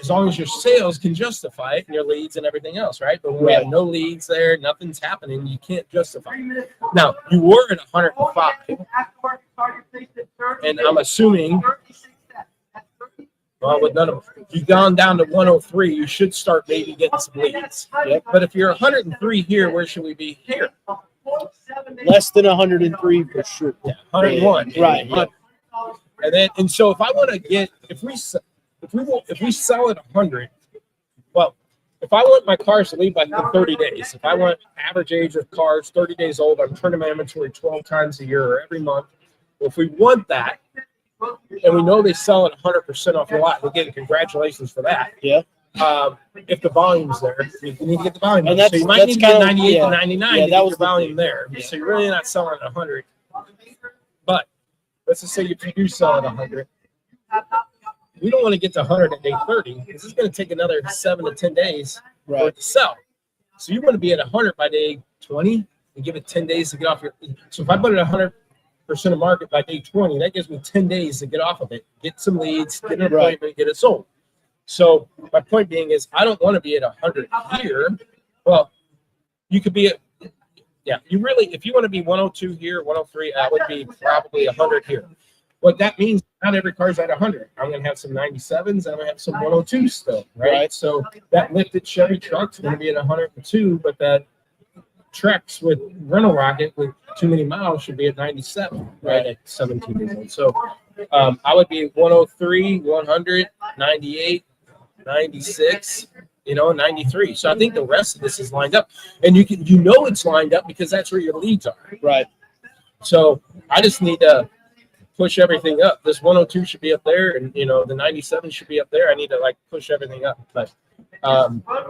as long as your sales can justify it and your leads and everything else, right? But when we have no leads there, nothing's happening, you can't justify it. Now, you were at 105, and I'm assuming, well, with none of you've gone down to 103, you should start maybe getting some leads. Yep. But if you're 103 here, where should we be here? Less than 103 for sure. Yeah, 101. Right. Yeah. And so if I want to get if we sell at 100, well, if I want my cars to leave by 30 days, if I want average age of cars 30 days old, I'm turning my inventory 12 times a year or every month. Well, if we want that, and we know they sell at 100% off your lot, again, congratulations for that. Yeah. If the volume's there, you need to get the volume. And So you might need to get 98 to 99 yeah, to that get was your the volume thing. there. Yeah. So you're really not selling at 100. But let's just say if you do sell at 100, we don't want to get to 100 at day 30 because it's going to take another 7 to 10 days for it to sell. So you want to be at 100 by day 20 and give it 10 days to get off your. So if I put it at 100% of market by day 20, that gives me 10 days to get off of it, get some leads, get an appointment, get it sold. So my point being is I don't want to be at 100 here. Well, you could be at, you really, if you want to be 102 here, 103, that would be probably 100 here. What that means, not every car's at 100. I'm going to have some 97s, and I'm going to have some 102s still, right? So that lifted Chevy truck's going to be at 102, but that Trex with rental rocket with too many miles should be at 97, right? At 17 years old. So I would be 103, 100, 98, 96, 93. So I think the rest of this is lined up, and it's lined up because that's where your leads are. Right. So I just need to push everything up. This 102 should be up there, and the 97 should be up there. I need to push everything up. But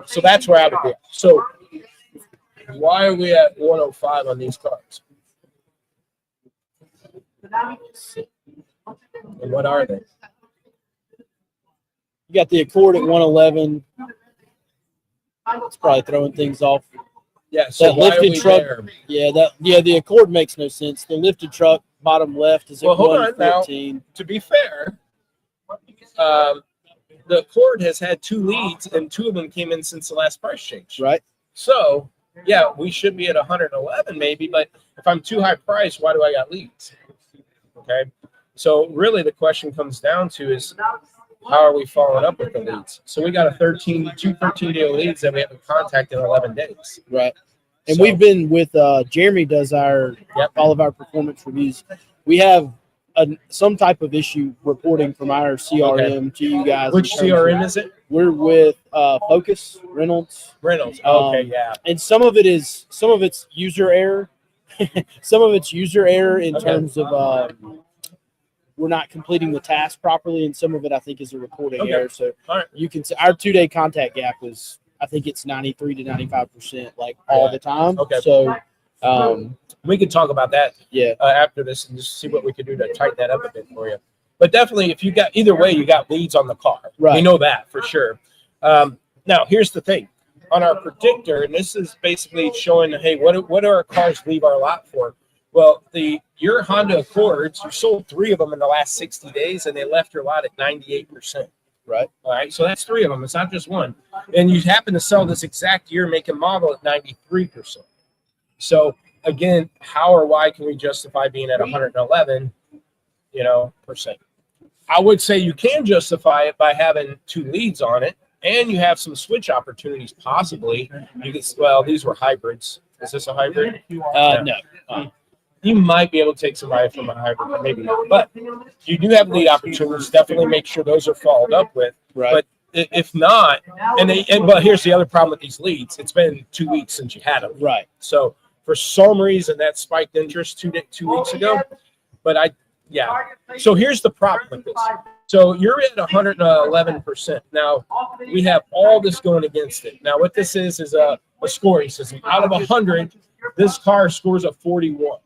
so that's where I would be. So why are we at 105 on these cars? And what are they? You got the Accord at 111. It's probably throwing things off. Yeah, so that why lifted are we truck. there? The Accord makes no sense. The lifted truck bottom left is at Well, hold on now. 114. To be fair, the Accord has had 2 leads, and 2 of them came in since the last price change. Right. So, yeah, we should be at 111 maybe, but if I'm too high priced, why do I got leads? Okay. So really the question comes down to is how are we following up with the leads? So we got two 13-day leads that we haven't contacted in 11 days. Right. And So- we've been with Jeremy does all of our performance reviews. We have some type of issue reporting from our CRM to you guys. Which CRM is it? We're with Focus Reynolds. Okay, yeah. And some of it's user error. Some of it's user error in terms of we're not completing the task properly, and some of it I think is a reporting error. So you can see our 2-day contact gap is I think it's 93 to 95% all the time. Okay. So we could talk about that after this and just see what we could do to tighten that up a bit for you. But definitely, if you got either way, you got leads on the car. Right. We know that for sure. Now, here's the thing. On our predictor, and this is basically showing, hey, what do our cars leave our lot for? Well, your Honda Accords, you sold 3 of them in the last 60 days, and they left your lot at 98%. Right. All right. So that's 3 of them. It's not just one. And you happen to sell this exact year, make and model at 93%. So again, how or why can we justify being at 111, percent? I would say you can justify it by having 2 leads on it, and you have some switch opportunities possibly. These were hybrids. Is this a hybrid? No. You might be able to take somebody from a hybrid, but maybe not. But you do have lead opportunities. Definitely make sure those are followed up with. Right. But if not, but here's the other problem with these leads. It's been 2 weeks since you had them. Right. So for some reason that spiked interest 2 weeks ago. But so here's the problem with this. So you're at 111%. Now we have all this going against it. Now what this is a scoring system. Out of 100, this car scores a 41.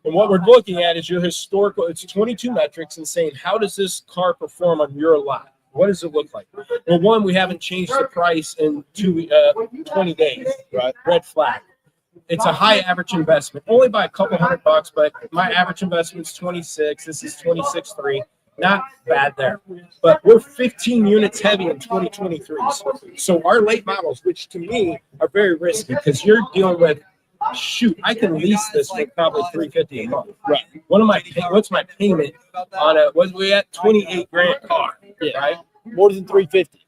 And what we're looking at is your historical, it's 22 metrics and saying, how does this car perform on your lot? What does it look like? Well, one, we haven't changed the price in 20 days. Right. Red flag. It's a high average investment, only by a couple $100, but my average investment is 26. This is 26.3. not bad there. But we're 15 units heavy in 2023s. So our late models, which to me are very risky because you're dealing with, shoot, I can lease this for probably $350 a month. Right. What's my payment on a, was we at 28 grand car, Yeah. right? More than 350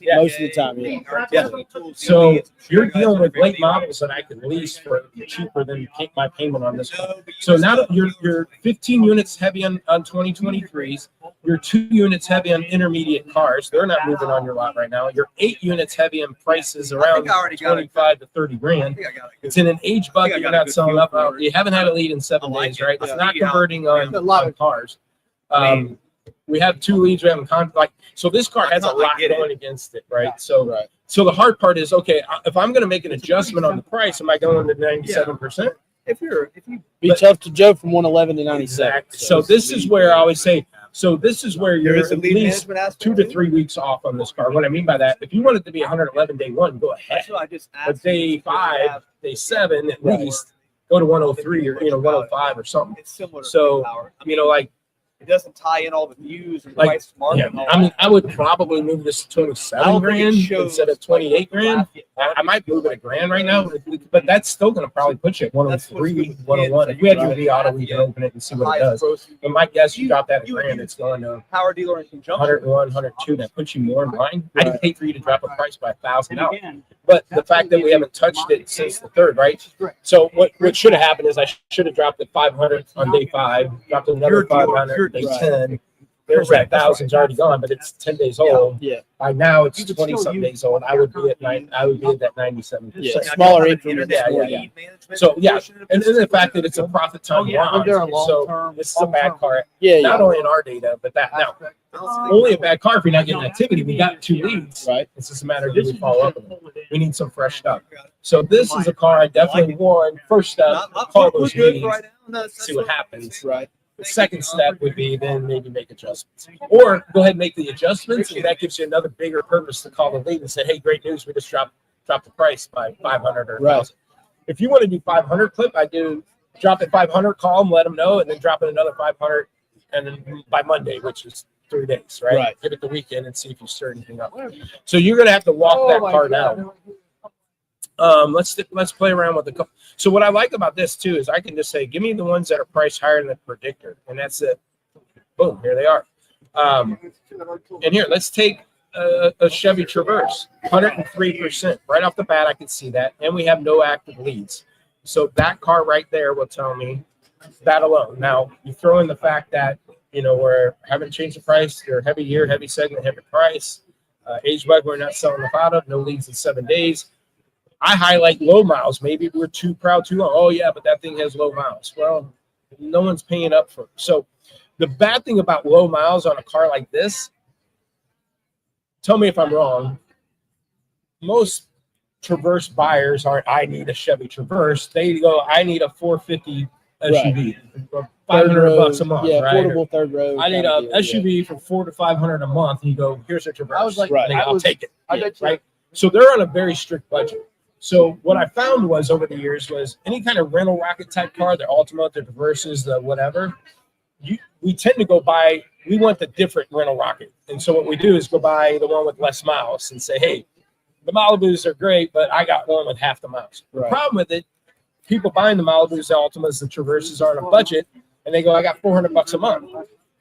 Yeah. most of the time. Yeah. Yeah. So you're dealing with late models that I can lease for cheaper than my payment on this car. So now that you're 15 units heavy on 2023s, you're 2 units heavy on intermediate cars. They're not moving on your lot right now. You're 8 units heavy on prices around 25 to 30 grand. It's in an age bucket. You're not selling up. You haven't had a lead in 7 days, right? It's not converting on cars. We have 2 leads. We haven't so this car has a lot going against it, right? So so the hard part is, okay, if I'm going to make an adjustment on the price, am I going to 97%? Be tough to jump from 111 to 97. Exactly. So this is where I always say, so this is where you're at least 2 to 3 weeks off on this car. What I mean by that, if you want it to be 111 day 1, go ahead. But day 5, day 7, at least go to 103 or 105 or something. So like, it doesn't tie in all the views and like, price market. yeah, I mean, I would probably move this to 27 grand instead of 28 grand. I might move it $1,000 right now, but that's still going to probably put you at 103, 101. If we had your V-Auto, we can open it and see what it does. But my guess, you drop that $1,000, it's going to Power dealer in conjunction. 101, 102. That puts you more in line. I'd hate for you to drop a price by $1,000. But the fact that we haven't touched it since the 3rd, right? So what should have happened is I should have dropped it 500 on day 5, dropped another 500 day 10. There's that 1,000's already gone, but it's 10 days old. Yeah. By now it's 20-something days old. I would be at that 97%. Yeah. Smaller increments. Yeah. So yeah, and then the fact that it's a profit time launch, so this is a bad car. Yeah. Not only in our data, but that now only a bad car if you're not getting activity. We got 2 leads. Right. It's just a matter of do we follow up with them. We need some fresh stuff. So this is a car I definitely want. First step, call those leads, see what happens. Right. The second step would be then maybe make adjustments, or go ahead and make the adjustments, and that gives you another bigger purpose to call the lead and say, "Hey, great news! We just dropped the price by 500 or 1,000." If you want to do 500 clip, I do drop it 500, call them, let them know, and then drop it another 500, and then by Monday, which is 3 days, right? Right. Give it the weekend and see if you stir anything up. So you're gonna have to walk that car down. Let's play around with the. So what I like about this too is I can just say, give me the ones that are priced higher than the predictor, and that's it. Boom, here they are. And here, let's take a Chevy Traverse, 103%. Right off the bat, I can see that, and we have no active leads. So that car right there will tell me that alone. Now you throw in the fact that we're haven't changed the price. They're heavy year, heavy segment, heavy price. Age bug, we're not selling enough out of. No leads in 7 days. I highlight low miles. Maybe we're too proud, too long. Oh, yeah, but that thing has low miles. Well, no one's paying up for it. So the bad thing about low miles on a car like this, tell me if I'm wrong, most Traverse buyers aren't, I need a Chevy Traverse. They go, I need a 450 SUV for $500 a month. Yeah, right? affordable 3rd row. I need a SUV for $400 to $500 a month. And you go, here's a Traverse. I was like, I'll take it. Right? So they're on a very strict budget. So what I found was over the years was any kind of rental rocket type car, the Ultima, the Traverses, the whatever, we tend to go buy, we want the different rental rocket. And so what we do is go buy the one with less miles and say, hey, the Malibus are great, but I got one with half the miles. The problem with it, people buying the Malibus, the Ultimas, the Traverses are on a budget, and they go, I got $400 a month.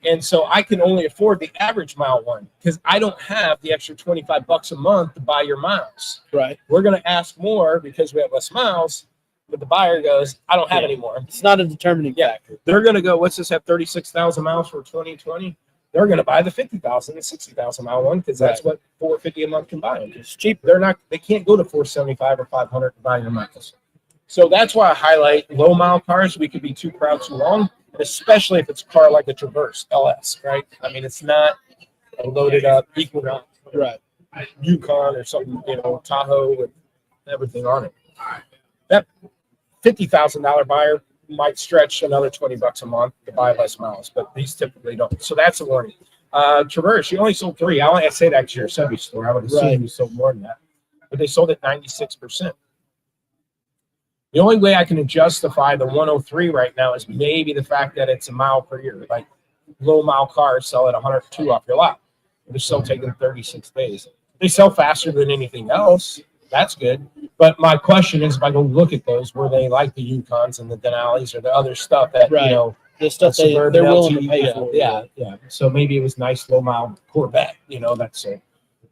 And so I can only afford the average mile one because I don't have the extra $25 a month to buy your miles. Right. We're going to ask more because we have less miles, but the buyer goes, I don't have any more. It's not a determining factor. They're going to go, what's this have 36,000 miles for 2020? They're going to buy the 50,000 and 60,000 mile one because that's what $450 a month can buy. It's cheap. They can't go to $475 or $500 to buy your miles. So that's why I highlight low mile cars. We could be too proud too long. Especially if it's a car like a Traverse LS, right? I mean, it's not a loaded up Equinox, right? Yukon or something, Tahoe with everything on it. That $50,000 buyer might stretch another $20 a month to buy less miles, but these typically don't. So that's a warning. Traverse, you only sold 3. I say that to your Chevy store. I would assume you sold more than that, but they sold at 96%. The only way I can justify the 103 right now is maybe the fact that it's a mile per year. Like low mile cars sell at 102 off your lot. They're still taking 36 days. They sell faster than anything else. That's good. But my question is, if I go look at those, were they like the Yukons and the Denali's or the other stuff that, Right. you know, The stuff the Suburban they're willing LT, to pay yeah, for. Yeah. So maybe it was nice low mile Corvette, you know, that's it.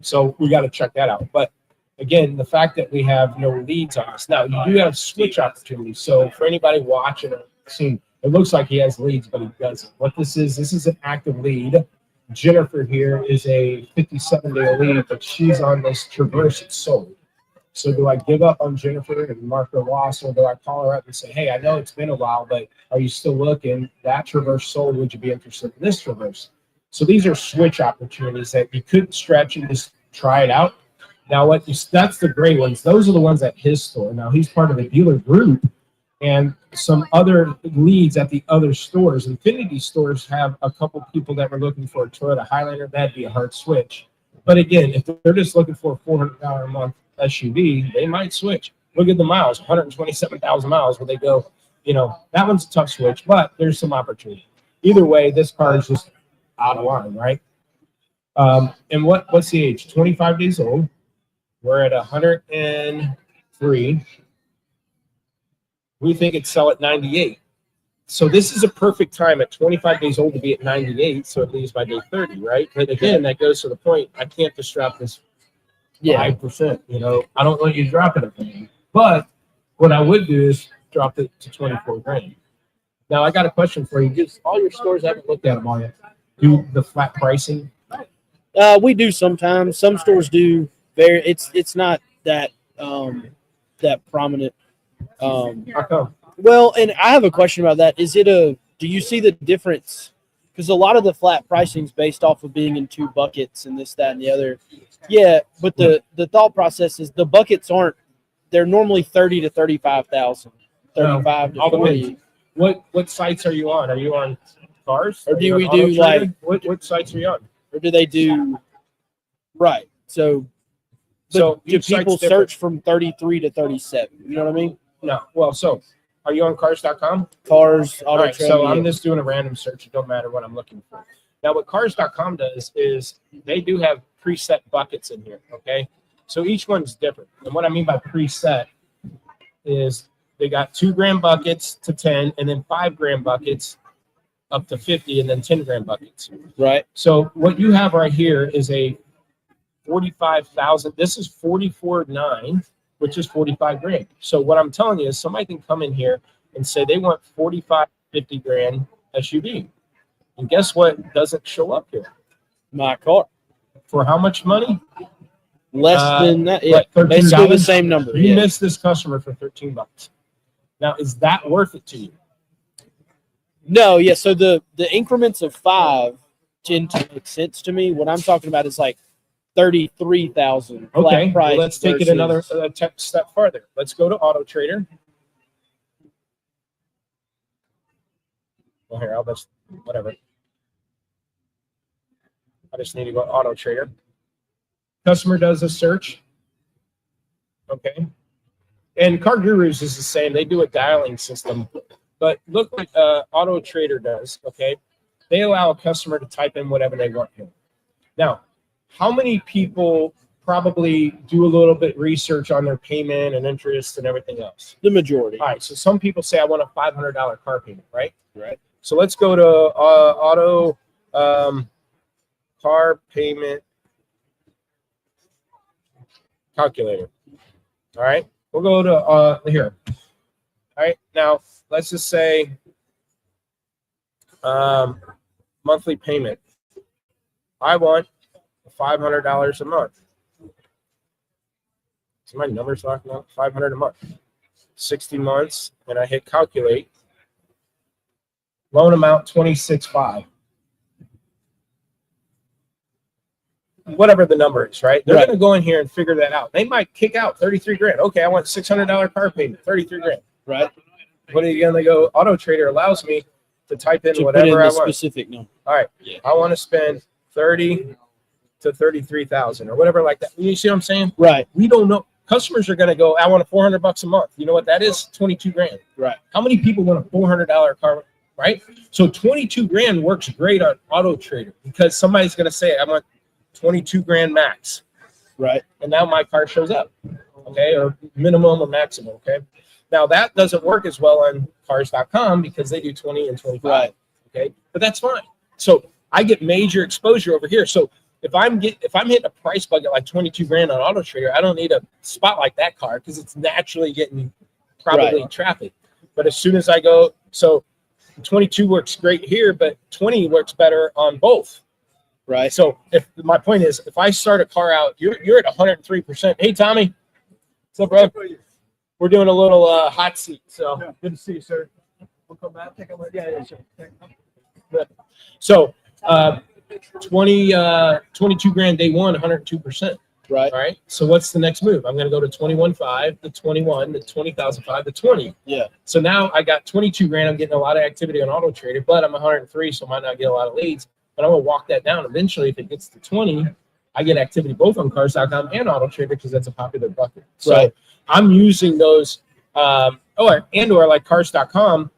So we got to check that out. But again, the fact that we have no leads on us. Now, you do have switch opportunities. So for anybody watching or seeing, it looks like he has leads, but he doesn't. What this is an active lead. Jennifer here is a 57-day lead, but she's on this Traverse it's sold. So do I give up on Jennifer and mark her loss, or do I call her up and say, hey, I know it's been a while, but are you still looking? That Traverse sold. Would you be interested in this Traverse? So these are switch opportunities that you could stretch and just try it out. Now, that's the gray ones. Those are the ones at his store. Now, he's part of the dealer group and some other leads at the other stores. Infinity stores have a couple people that were looking for a Toyota Highlander. That'd be a hard switch. But again, if they're just looking for a $400 a month SUV, they might switch. Look at the miles, 127,000 miles, where they go, you know, that one's a tough switch, but there's some opportunity. Either way, this car is just out of line, right? And what's the age? 25 days old. We're at 103. We think it'd sell at 98. So this is a perfect time at 25 days old to be at 98, so it leaves by day 30, right? But again, that goes to the point, I can't just drop this 5%. You know, I don't want you to drop it again. But what I would do is drop it to 24 grand. Now, I got a question for you. Just all your stores haven't looked at them all yet. Do the flat pricing? We do sometimes. Some stores do. It's not that that prominent. How come? Well, and I have a question about that. Do you see the difference? Because a lot of the flat pricing is based off of being in two buckets and this, that, and the other. Yeah, but the thought process is the buckets they're normally 30 to 35,000, 35 to All 40. depends. What sites are you on? Are you on cars? Or Are do you we on do Auto Trader? What sites are you on? Or do they do right? So do each site's people different. search from 33 to 37? You know what I mean? No. Well, so are you on cars.com? Cars, All auto right, so I'm just doing a random search. It don't matter what I'm looking for. Now, what cars.com does is they do have preset buckets in here, okay? So each one's different. And what I mean by preset is they got 2 grand buckets to 10, and then 5 grand buckets up to 50, and then 10 grand buckets. right. So what you have right here is a 45,000. This is 44.9, which is 45 grand. So what I'm telling you is somebody can come in here and say they want 45, 50 grand SUV. And guess what doesn't show up here? My car. For how much money? Less than that. Yeah. What, Basically the $13? same number. You Yeah. missed this customer for $13. Now, is that worth it to you? No, yeah. So the increments of 5 tend to make sense to me. What I'm talking about is like 33,000 flat Okay, price. well, let's take it another step further. Let's go to Auto Trader. Well, here, I'll just, whatever. I just need to go to Auto Trader. Customer does a search. Okay. And Car Gurus is the same. They do a dialing system. But look what Auto Trader does, okay? They allow a customer to type in whatever they want here. Now, how many people probably do a little bit research on their payment and interest and everything else? The majority. All right, so some people say I want a $500 car payment, right? Right. So let's go to auto car payment calculator. All right, we'll go to here. All right, now let's just say monthly payment. I want $500 a month. So my number's talking about $500 a month. 60 months, and I hit calculate. Loan amount 26.5. Whatever the number is, right? They're going to go in here and figure that out. They might kick out 33 grand. Okay, I want $600 car payment, 33 grand. Right. What are you going to go? Auto Trader allows me to type in To whatever put in I the want. specific number. All right, Yeah. I want to spend 30 to 33,000 or whatever like that. You see what I'm saying? Right. We don't know. Customers are going to go, I want $400 a month. You know what that is? 22 grand. Right. How many people want a $400 car right? So 22 grand works great on Auto Trader because somebody's going to say, I want 22 grand max. Right. And now my car shows up, okay, or minimum or maximum, okay? Now that doesn't work as well on cars.com because they do 20 and 25, Right. okay? But that's fine. So I get major exposure over here. So if I'm hitting a price bucket like 22 grand on Auto Trader, I don't need a spot like that car because it's naturally getting probably traffic. But as soon as I go, so 22 works great here, but 20 works better on both. Right. So if my point is, if I start a car out, you're at 103%. Hey, Tommy, what's up, bro? We're doing a little hot seat. So Good to see you, sir. We'll come back. Take a look. Yeah, sure. So 22 grand day one, 102%. Right. All right. So what's the next move? I'm going to go to 21.5, to 21, to 20,005, to 20. Yeah. So now I got 22 grand. I'm getting a lot of activity on Auto Trader, but I'm 103, so I might not get a lot of leads. But I'm going to walk that down. Eventually, if it gets to 20, I get activity both on Cars.com and Auto Trader because that's a popular bucket. So Right. I'm using those, or like Cars.com.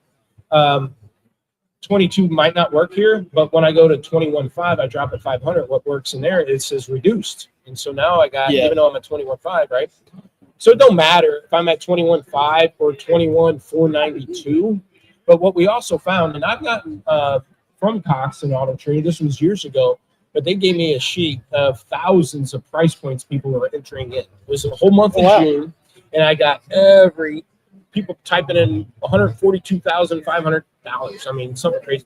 22 might not work here, but when I go to 21.5, I drop at 500. What works in there, it says reduced. And so now I got, even though I'm at 21.5, right? So it don't matter if I'm at 21.5 or 21.492. But what we also found, and I've gotten from Knox and Auto Trader, this was years ago, but they gave me a sheet of thousands of price points people were entering in. It was a whole month of June, and I got every people typing in $142,500. I mean, something crazy.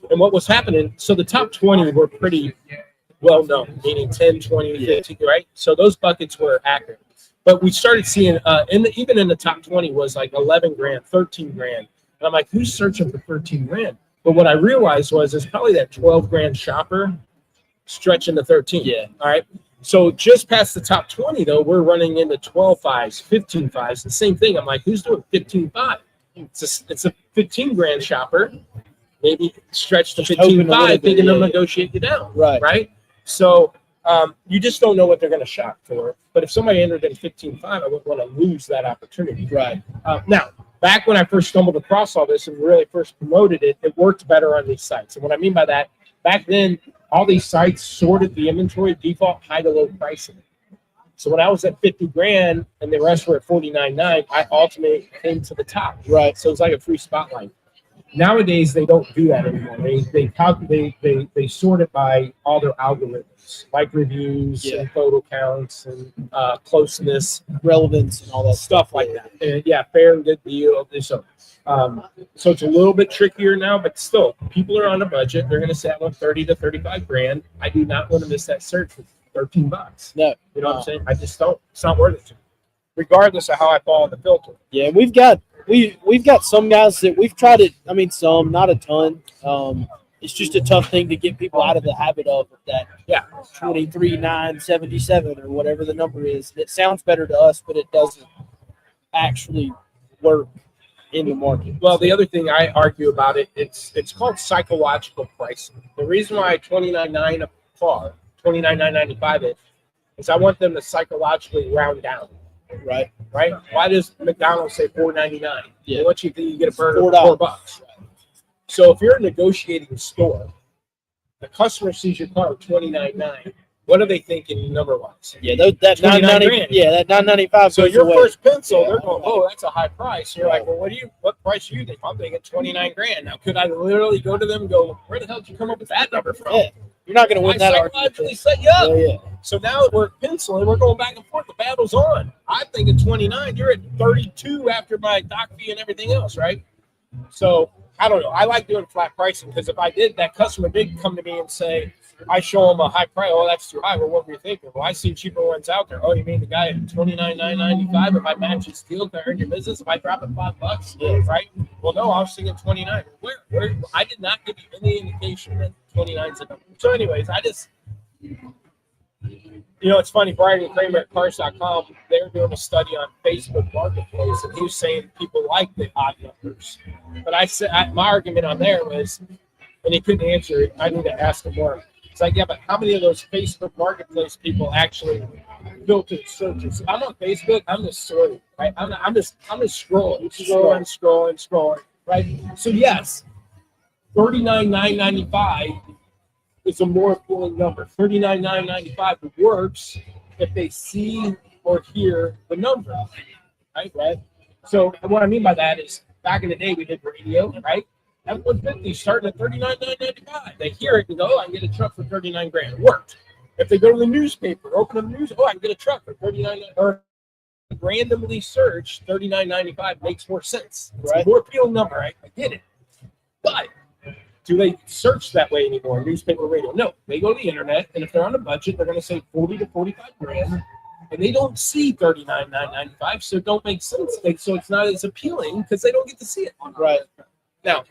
And what was happening, so the top 20 were pretty well known, meaning 10, 20, 50, right? So those buckets were accurate. But we started seeing, even in the top 20 was like 11 grand, 13 grand. And I'm like, who's searching for 13 grand? But what I realized was it's probably that 12 grand shopper stretching to 13. Yeah. All right. So just past the top 20, though, we're running into 12 fives, 15 fives, the same thing. I'm like, who's doing 15.5? It's a 15 grand shopper, maybe stretch to 15.5, thinking they'll negotiate you down. Right. Right. So you just don't know what they're going to shop for. But if somebody entered at 15.5, I wouldn't want to lose that opportunity. Right. Now, back when I first stumbled across all this and really first promoted it, it worked better on these sites. And what I mean by that, back then, all these sites sorted the inventory default high to low pricing. So when I was at 50 grand and the rest were at 49.9, I ultimately came to the top. Right. So it's like a free spotlight. Nowadays they don't do that anymore. They sort it by all their algorithms, like reviews and photo counts and closeness, relevance, and all that stuff like that. And fair and good deal. So it's a little bit trickier now, but still, people are on a budget. They're going to say I want 30 to 35 grand. I do not want to miss that search for $13. No, you know what I'm saying? I just don't. It's not worth it to me, regardless of how I fall in the filter. Yeah, we've got some guys that we've tried it. I mean, some, not a ton. It's just a tough thing to get people out of the habit of that. 23,977 or whatever the number is. It sounds better to us, but it doesn't actually work in the market. Well, the other thing I argue about it, it's called psychological pricing. The reason why 29.9 a car, 29,995 is I want them to psychologically round down. Right. Why does McDonald's say $4.99? Yeah. They want you to think you get a burger for $4. So if you're a negotiating store, the customer sees your car at $29.9. What are they thinking number wise? Yeah, that 990. Yeah, that 995. So your first pencil, they're going, oh, that's a high price. You're like, well, what price are you think? I'm thinking 29 grand. Now, could I literally go to them and go, where the hell did you come up with that number from? Yeah. You're not going to win that argument. I psychologically set you up. Yeah. So now we're penciling. We're going back and forth. The battle's on. I'm thinking 29. You're at 32 after my dock fee and everything else, right? So I don't know. I like doing flat pricing because if I did, that customer did come to me and say, I show them a high price. Oh, that's too high. Well, what were you thinking? Well, I see cheaper ones out there. Oh, you mean the guy at $29,995? If I match his deal, can I earn your business? If I drop it $5, right? Well, no, I was thinking 29. Where? I did not give you any indication that 29's a number. So, anyways, it's funny. Brian Kramer at Cars.com, they were doing a study on Facebook Marketplace, and he was saying people like the odd numbers. But I said my argument on there was, and he couldn't answer it. I need to ask him more. It's like, yeah, but how many of those Facebook Marketplace people actually filter searches? I'm on Facebook. I'm just sorting, right? I'm just scrolling, right? So yes, $39,995 is a more appealing number. $39,995 works if they see or hear the number, right? So what I mean by that is back in the day we did radio, right? F-150 starting at $39,995. They hear it and go, oh, I can get a truck for 39 grand. It worked. If they go to the newspaper, open up the news, oh, I can get a truck for 39, or randomly search $39.95 makes more sense. It's a more appealing number. I get it. But do they search that way anymore? Newspaper, radio? No. They go to the internet, and if they're on a budget, they're going to say 40 to 45 grand, and they don't see $39,995, so it don't make sense. So it's not as appealing because they don't get to see it. Right. Now,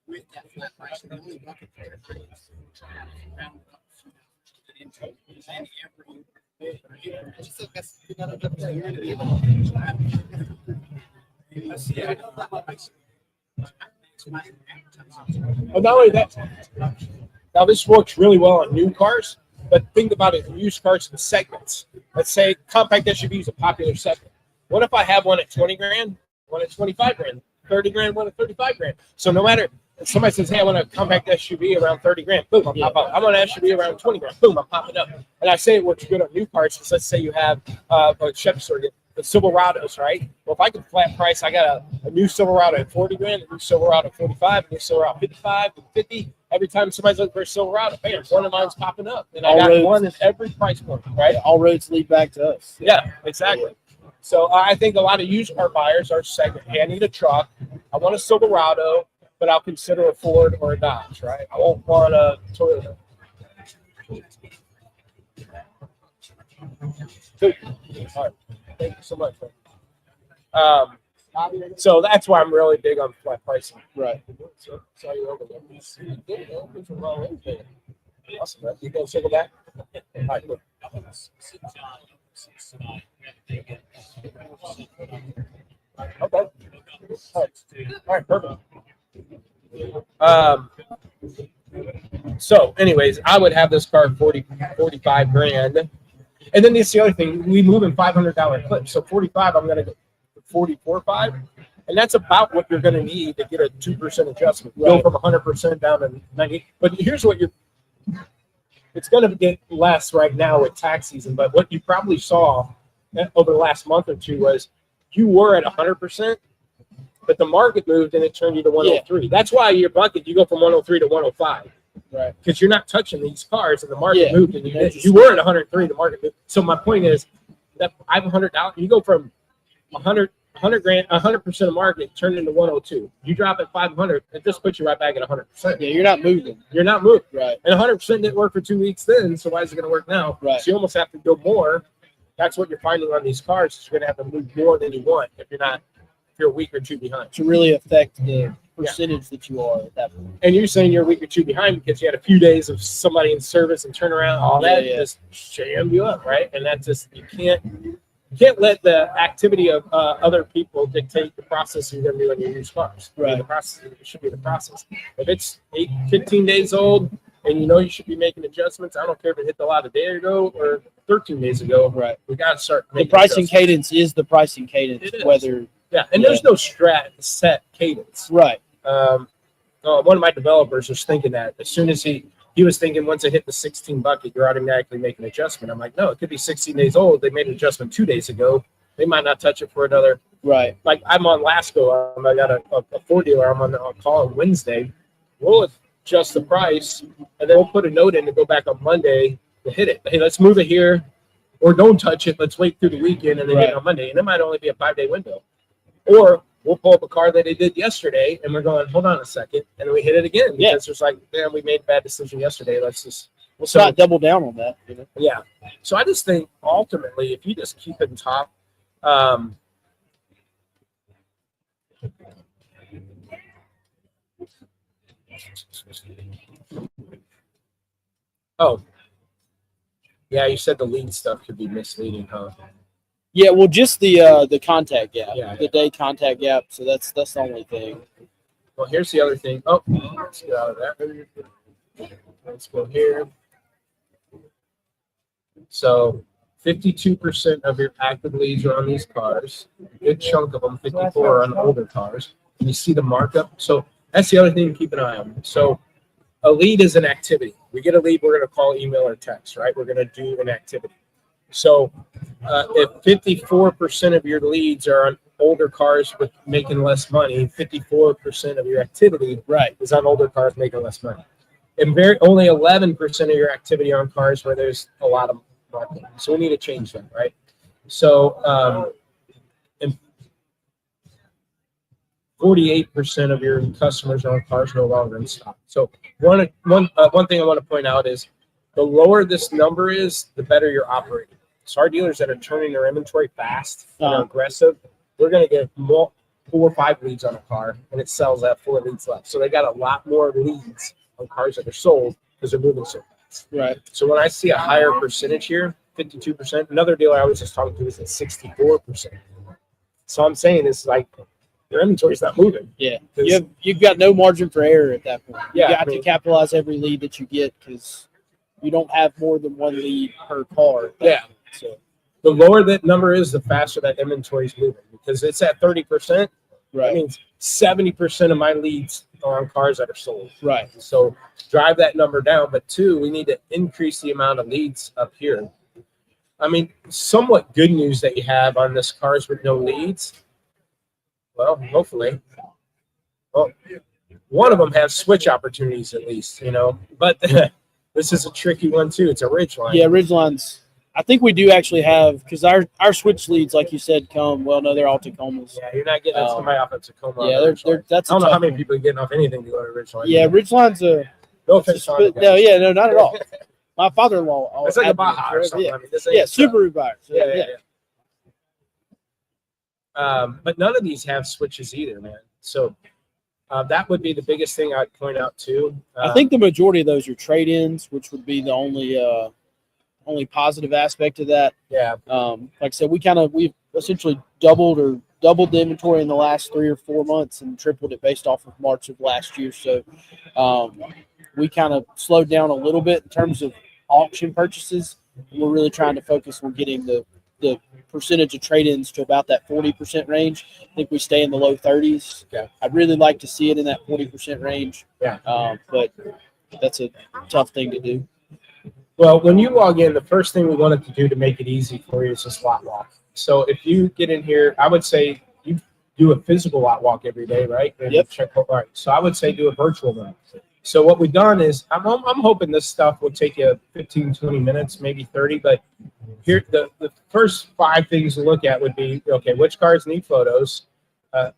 with that flat price, the only bucket there well, not only that, now this works really well on new cars, but think about it in used cars in segments. Let's say compact SUV is a popular segment. What if I have one at 20 grand, one at 25 grand, 30 grand, one at 35 grand? So no matter if somebody says, hey, I want a compact SUV around 30 grand, boom, I'm pop up. I want an SUV around 20 grand, boom, I'm popping up. And I say it works good on new cars because let's say you have a Chevy store, the Silverados, right? Well, if I can flat price, I got a new Silverado at 40 grand, a new Silverado at 45, a new Silverado 55, and 50. Every time somebody's looking for a Silverado, bam, one of mine's popping up. And I got one in every price point, right? All roads lead back to us. Yeah, exactly. So I think a lot of used car buyers are saying, hey, I need a truck. I want a Silverado, but I'll consider a Ford or a Dodge, right? I won't want a Toyota. Good. All right. Thank you so much. So that's why I'm really big on flat pricing. Right. So you're over there. Awesome, man. You going to circle back? All right, look. Okay. All right, perfect. So anyways, I would have this car 45 grand. And then this is the other thing, we move in $500 clips. So 45, I'm going to go 44.5. And that's about what you're going to need to get a 2% adjustment. Go from 100% down to 90. But here's what it's going to get less right now with tax season. But what you probably saw over the last month or two was you were at 100%, but the market moved and it turned you to 103. Yeah. That's why your bucket, you go from 103 to 105. Right. Because you're not touching these cars and the market moved and you were at 103, the market moved. So my point is that I have $100. You go from 100 grand, 100% of market turned into 102. You drop at 500, it just puts you right back at 100%. Yeah, you're not moving. You're not moving. Right. And 100% didn't work for 2 weeks then, so why is it going to work now? Right. So you almost have to go more. That's what you're finding on these cars. Is you're going to have to move more than you want if you're a week or two behind. To really affect the percentage that you are at that point. And you're saying you're a week or two behind because you had a few days of somebody in service and turnaround, all that just jammed you up, right? And that just you can't let the activity of other people dictate the process you're going to do on your used cars. Right. The process it should be the process. If it's 15 days old and you know you should be making adjustments, I don't care if it hit the lot a day ago or 13 days ago. Right. We got to start. The pricing cadence is the pricing cadence. Whether there's no set cadence. Right. One of my developers was thinking that as soon as he was thinking once it hit the 16 bucket, you're automatically making an adjustment. I'm like, no, it could be 16 days old. They made an adjustment 2 days ago. They might not touch it for another. Right. Like I'm on Lasco. I got a Ford dealer. I'm on call on Wednesday. We'll adjust the price, and then we'll put a note in to go back on Monday to hit it. Hey, let's move it here, or don't touch it. Let's wait through the weekend and then hit it on Monday. And it might only be a 5-day window. Or we'll pull up a car that they did yesterday, and we're going, hold on a second, and we hit it again because it's like, man, we made a bad decision yesterday. Let's not double down on that. You know? Yeah. So I just think ultimately, if you just keep it in top, you said the lead stuff could be misleading, huh? Yeah, well, just the contact gap, the day contact gap. So that's the only thing. Well, here's the other thing. Oh, let's get out of that. Let's go here. So 52% of your active leads are on these cars. A good chunk of them, 54, are on older cars. and you see the markup. So that's the other thing to keep an eye on. So a lead is an activity. We get a lead, we're going to call, email, or text, right? We're going to do an activity. So if 54% of your leads are on older cars with making less money, 54% of your activity is on older cars making less money. And only 11% of your activity on cars where there's a lot of marketing. So we need to change that, right? So and 48% of your customers are on cars no longer in stock. So one thing I want to point out is the lower this number is, the better you're operating. So our dealers that are turning their inventory fast and are aggressive, we're going to get 4 or 5 leads on a car, and it sells at 4 leads left. So they got a lot more leads on cars that are sold because they're moving so fast. Right. So when I see a higher percentage here, 52%, another dealer I was just talking to is at 64%. So I'm saying it's like your inventory's not moving. Yeah, you've got no margin for error at that point. You Yeah, got to capitalize every lead that you get because you don't have more than 1 lead per car. Yeah. So the lower that number is, the faster that inventory is moving, because it's at 30%. Right. That means 70% of my leads are on cars that are sold. Right. So drive that number down. But 2, we need to increase the amount of leads up here. I mean, somewhat good news that you have on this cars with no leads. Well, hopefully. Well, one of them has switch opportunities at least, but this is a tricky one too. It's a Ridgeline. Yeah, Ridgelines. I think we do actually have, because our switch leads, like you said, they're all Tacomas. Yeah, you're not getting somebody off of Tacoma. Yeah, that's. I don't know how many people are getting off anything to go to Ridgeline. Yeah, Ridgeline's no offense. No, not at all. My father-in-law. It's like a Baja or something. Yeah, I mean, this ain't Subaru buyers. Yeah. But none of these have switches either, man. So that would be the biggest thing I'd point out too. I think the majority of those are trade-ins, which would be the only positive aspect of that. Yeah. Like I said, we've essentially doubled the inventory in the last 3 or 4 months and tripled it based off of March of last year. So we kind of slowed down a little bit in terms of auction purchases. We're really trying to focus on getting the percentage of trade-ins to about that 40% range. I think we stay in the low 30s. Okay. I'd really like to see it in that 40% range. Yeah. But that's a tough thing to do. Well, when you log in, the first thing we wanted to do to make it easy for you is a lot walk. So if you get in here, I would say you do a physical lot walk every day, right? And Yep. All right. So I would say do a virtual one. So what we've done is I'm hoping this stuff will take you 15, 20 minutes, maybe 30. But here, the first 5 things to look at would be, okay, which cars need photos?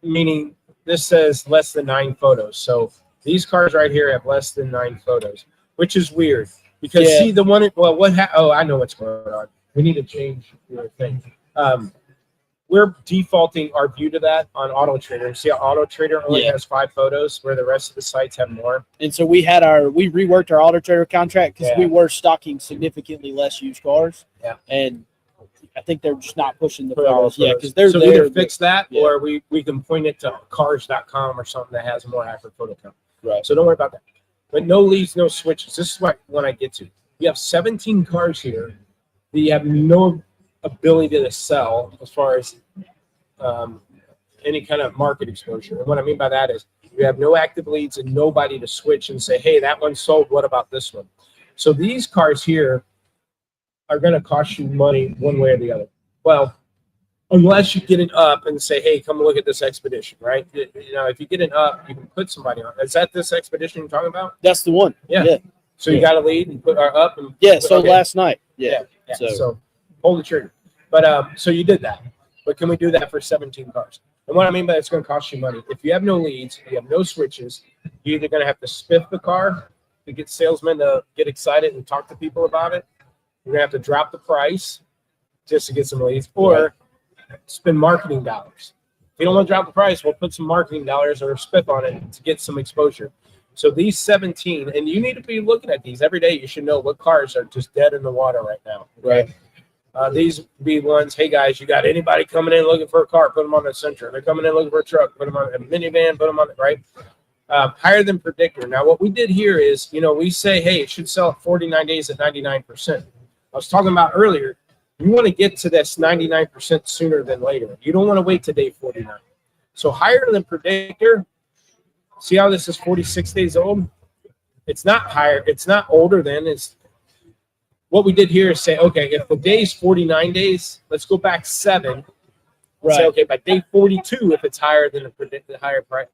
Meaning this says less than 9 photos. So these cars right here have less than 9 photos, which is weird. Because see the one, I know what's going on. We need to change your thing. We're defaulting our view to that on Auto Trader. See how Auto Trader only has 5 photos, where the rest of the sites have more. And so we reworked our Auto Trader contract because we were stocking significantly less used cars. Yeah. And I think they're just not pushing the Put all photos. the Yeah, photos. because they're so there. either fix that, or we can point it to cars.com or something that has a more accurate photo count. Right. So don't worry about that. But no leads, no switches. This is what I get to. You have 17 cars here that you have no ability to sell as far as any kind of market exposure. And what I mean by that is you have no active leads and nobody to switch and say, hey, that one sold. What about this one? So these cars here are going to cost you money one way or the other. Well, unless you get it up and say, hey, come look at this expedition, right? If you get it up, you can put somebody on. Is that this expedition you're talking about? That's the one. Yeah. So you got a lead and put up. And last night. Yeah. So hold the trigger. But so you did that. But can we do that for 17 cars? And what I mean by that's going to cost you money. If you have no leads, you have no switches, you're either going to have to spiff the car to get salesmen to get excited and talk to people about it. You're going to have to drop the price just to get some leads, or spend marketing dollars. If you don't want to drop the price, we'll put some marketing dollars or spiff on it to get some exposure. So these 17, and you need to be looking at these every day. You should know what cars are just dead in the water right now. Right. These be ones, hey guys, you got anybody coming in looking for a car, put them on the Sentra. They're coming in looking for a truck, put them on a minivan, put them on it, right? Higher than predictor. Now, what we did here is, we say, hey, it should sell at 49 days at 99%. I was talking about earlier, you want to get to this 99% sooner than later. You don't want to wait to day 49. So higher than predictor. See how this is 46 days old? It's not higher. It's not older than. It's what we did here is say, okay, if the day's 49 days, let's go back 7. Say, okay, by day 42, if it's higher than the predicted higher price.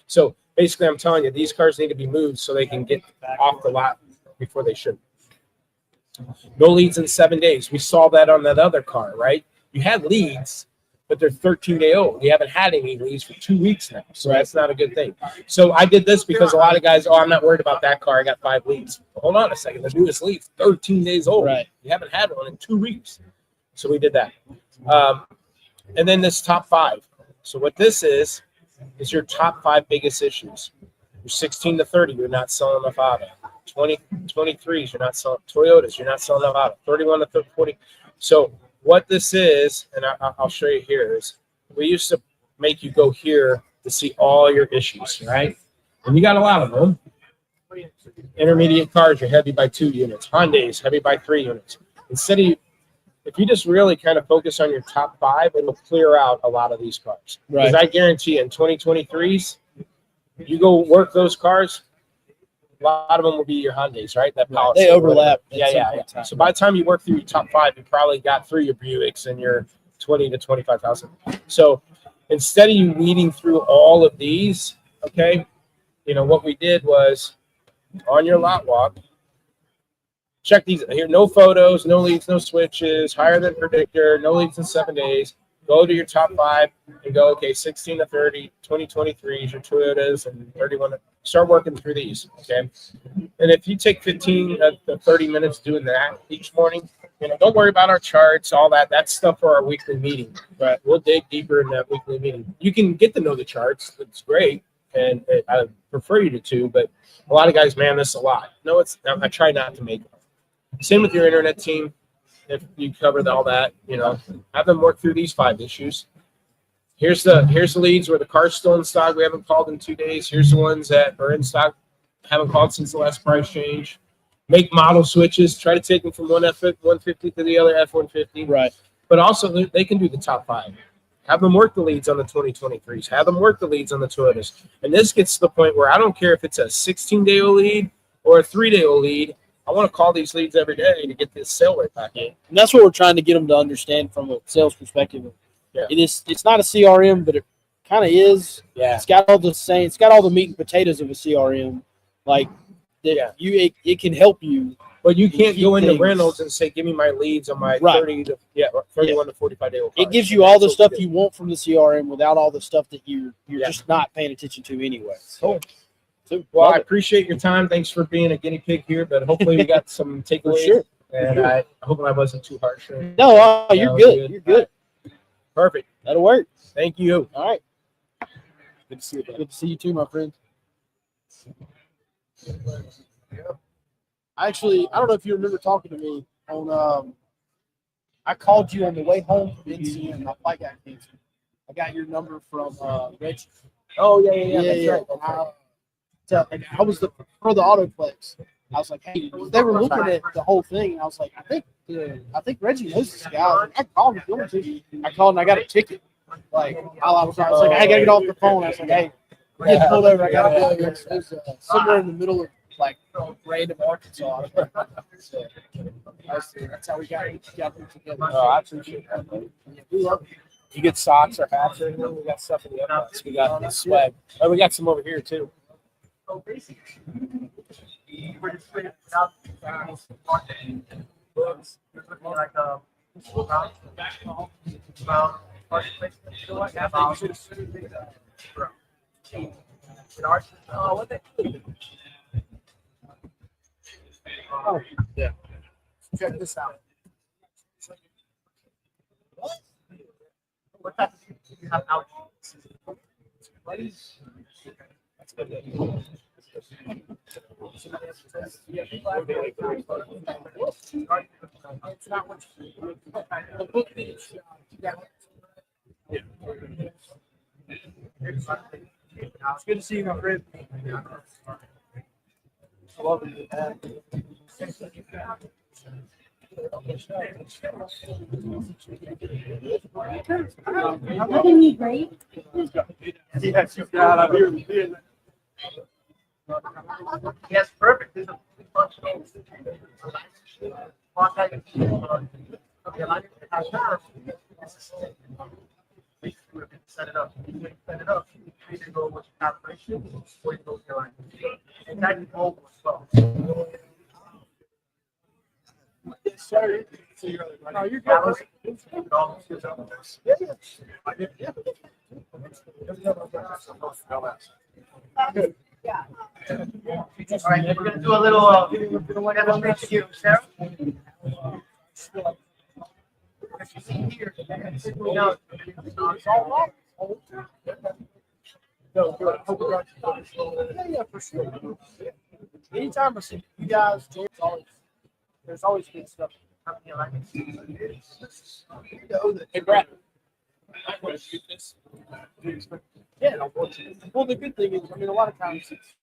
So basically, I'm telling you, these cars need to be moved so they can get off the lot before they should. No leads in 7 days. We saw that on that other car, right? You had leads, but they're 13-day old. You haven't had any leads for 2 weeks now, so that's not a good thing. So I did this because a lot of guys, I'm not worried about that car. I got 5 leads. Well, hold on a second. The newest lead, 13 days old. Right. You haven't had one in 2 weeks. So we did that. And then this top 5. So what this is your top 5 biggest issues. You're 16 to 30, you're not selling enough auto. 23s, you're not selling Toyotas, you're not selling enough auto. 31 to 40. So what this is, and I'll show you here, is we used to make you go here to see all your issues, right? And you got a lot of them. Intermediate cars, you're heavy by 2 units. Hyundai's heavy by 3 units. Instead of, if you just really kind of focus on your top 5, it'll clear out a lot of these cars. Because I guarantee you, in 2023s, you go work those cars, a lot of them will be your Hyundais, right? That policy. They overlap. Yeah. So by the time you work through your top 5, you probably got through your Buicks and your 20 to 25,000. So instead of you weeding through all of these, okay, what we did was on your lot walk, check these here. No photos, no leads, no switches, higher than predictor, no leads in 7 days. Go to your top 5 and go, okay, 16 to 30, 2023s, your Toyotas, and 31. Start working through these, okay? And if you take 15 to 30 minutes doing that each morning, don't worry about our charts, all that. That's stuff for our weekly meeting. But we'll dig deeper in that weekly meeting. You can get to know the charts. It's great, and I prefer you to too, but a lot of guys, man, this a lot. No, I try not to make them. Same with your internet team. If you covered all that, have them work through these 5 issues. Here's the leads where the car's still in stock. We haven't called in 2 days. Here's the ones that are in stock, haven't called since the last price change. Make model switches. Try to take them from one F-150 to the other F-150. Right. But also, they can do the top 5. Have them work the leads on the 2023s. Have them work the leads on the Toyotas. And this gets to the point where I don't care if it's a 16-day-old lead or a 3-day-old lead. I want to call these leads every day to get this sale rate back in. And that's what we're trying to get them to understand from a sales perspective. Yeah. It's not a CRM, but it kind of is. Yeah. It's got all the meat and potatoes of a CRM. Like it can help you. But you can't go into Reynolds and say, give me my leads on my 31 to 45 day old cars. It gives you all the stuff you want from the CRM without all the stuff that you're just not paying attention to anyway. Cool. Well, I appreciate your time. Thanks for being a guinea pig here, but hopefully we got some takeaways. Sure. And I hope I wasn't too harsh. No, you're good. You're good. Perfect. That'll work. Thank you. All right. Good to see you. Good to see you too, my friend. Actually, I don't know if you remember talking to me on. I called you on the way home from NCM. My flight got canceled. I got your number from Reggie. Oh yeah. That's right. And I was for the Autoplex. I was like, hey, they were looking at the whole thing, and I was like, I think Reggie knows this guy. I was like, I called him. I called and I got a ticket. Like while I was like, I gotta get off the phone. I was like, hey, we're getting pulled over. I gotta go. It was somewhere in the middle of like random Arkansas. So, that's how we got them together. Oh, I appreciate that, buddy. We love it. You get socks or hats or anything? We got stuff in the other. We got swag. Oh, we got some over here too. So basically, we're just putting it out books. We're looking like Oh, yeah. Check this out. What type of people do you have out? That's good. It's not what the book is. It's good to see you, my friend. I love it. Looking me great. Yes, perfect. This is a functional. Set it up. Set it up. You either go with calibration or you go with your line. And that you roll as well. Sorry. No, you're good. All right, we're gonna do a little demonstration here, Sarah. As you see here, now, it's all Yeah, for sure. Anytime I see you guys, there's always good stuff. Hey, Brett. I want to shoot this. Yeah, well, the good thing is, I mean, a lot of times it's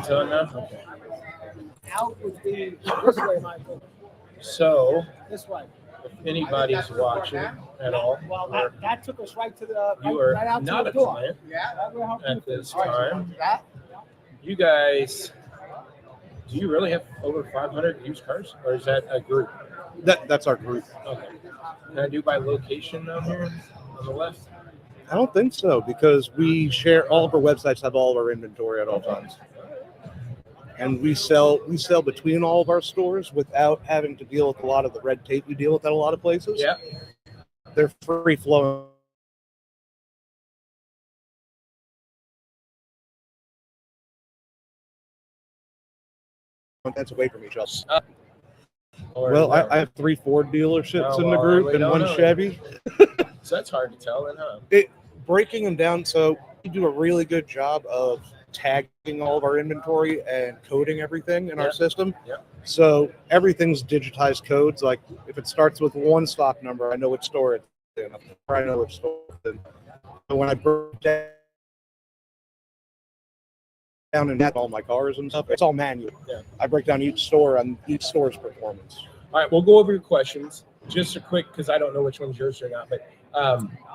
can tell enough. Okay. Out would be this way, Michael. So, This way. if anybody's watching at all, Well, or that took us right to the you are right out not to a the door. client That will help at you. this time, you guys, do you really have over 500 used cars, or is that a group? That's our group. Okay. Can I do by location down here on the left? I don't think so because we share all of our websites have all of our inventory at all times, and we sell between all of our stores without having to deal with a lot of the red tape we deal with at a lot of places. Yeah. They're free flowing. That's away from each other. Well, I have 3 Ford dealerships in the group and 1 Chevy. So that's hard to tell, then, huh? Breaking them down, so we do a really good job of tagging all of our inventory and coding everything in our system. Yeah. So everything's digitized codes. Like if it starts with 1 stock number, I know which store it's in. Or I know which store it's in. But when I break down and all my cars and stuff, it's all manual. Yeah. I break down each store and each store's performance. All right, we'll go over your questions. Just a quick, because I don't know which one's yours or not, but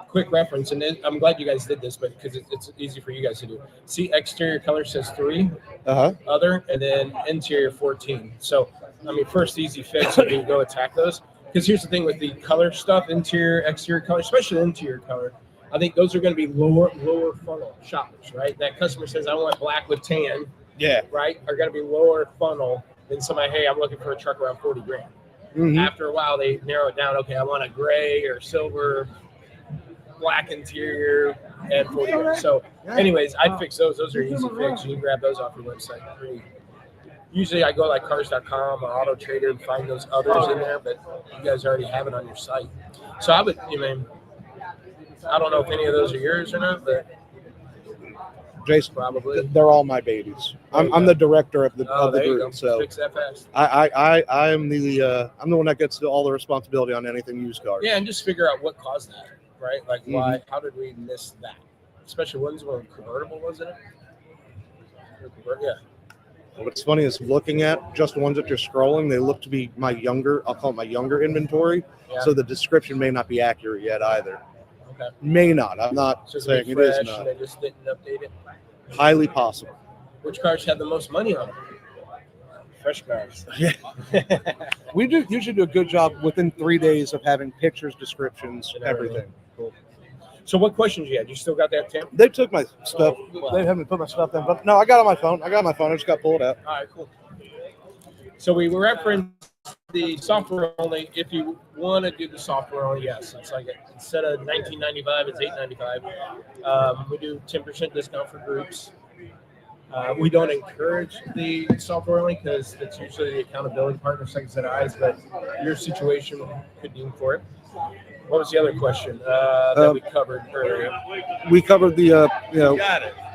quick reference. And then I'm glad you guys did this, but because it's easy for you guys to do. See, exterior color says 3, other, and then interior 14. So, I mean, first easy fix, so you can go attack those. Because here's the thing with the color stuff, interior, exterior color, especially interior color, I think those are going to be lower funnel shoppers, right? That customer says, I want black with tan, right? Are going to be lower funnel than somebody, hey, I'm looking for a truck around 40 grand. Mm-hmm. After a while, they narrow it down. Okay, I want a gray or silver, black interior, and 40 grand. So, anyways, I'd fix those. Those are easy fix. You can grab those off your website. Usually, I go like cars.com or Auto Trader and find those others in there, but you guys already have it on your site. So I would, I don't know if any of those are yours or not, but Jason, probably they're all my babies. I'm the director of the group, so fix that fast. I'm the one that gets all the responsibility on anything used cars. Yeah, and just figure out what caused that, right? Like why? How did we miss that? Especially ones when convertible, wasn't it? Yeah. What's funny is looking at just the ones that you're scrolling, they look to be my younger, I'll call it my younger inventory. Yeah. So the description may not be accurate yet either. Okay. May not. I'm not saying it is not. They just didn't update it. Highly possible. Which cars have the most money on them? Fresh cars. Yeah. We usually do a good job within 3 days of having pictures, descriptions, everything. Cool. So what questions you had? You still got that, Tim? They took my stuff. They haven't put my stuff in, but no, I got it on my phone. I just got pulled out. All right, cool. So we referenced the software only. If you want to do the software only, yes, it's like instead of $19.95, it's $8.95. We do 10% discount for groups. We don't encourage the software only because it's usually the accountability partner, second set of eyes, but your situation could be for it. What was the other question that we covered earlier? We covered the,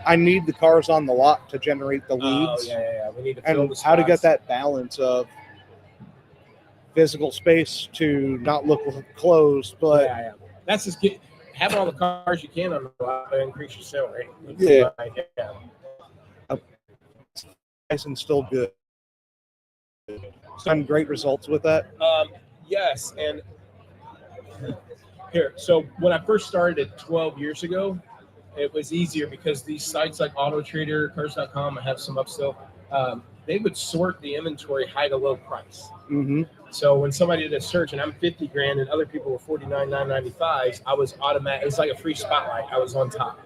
I need the cars on the lot to generate the leads. Oh, yeah. We need to fill and the spots. how to get that balance of physical space to not look closed, but yeah. That's just having all the cars you can on the lot to increase your sale rate. Yeah. Nice and still good. Some great results with that. Yes, and here. So when I first started 12 years ago, it was easier because these sites like Auto Trader, Cars.com, I have some up still. They would sort the inventory high to low price. Mm-hmm. So when somebody did a search and I'm 50 grand and other people were $49,995, I was automatic. It's like a free spotlight. I was on top.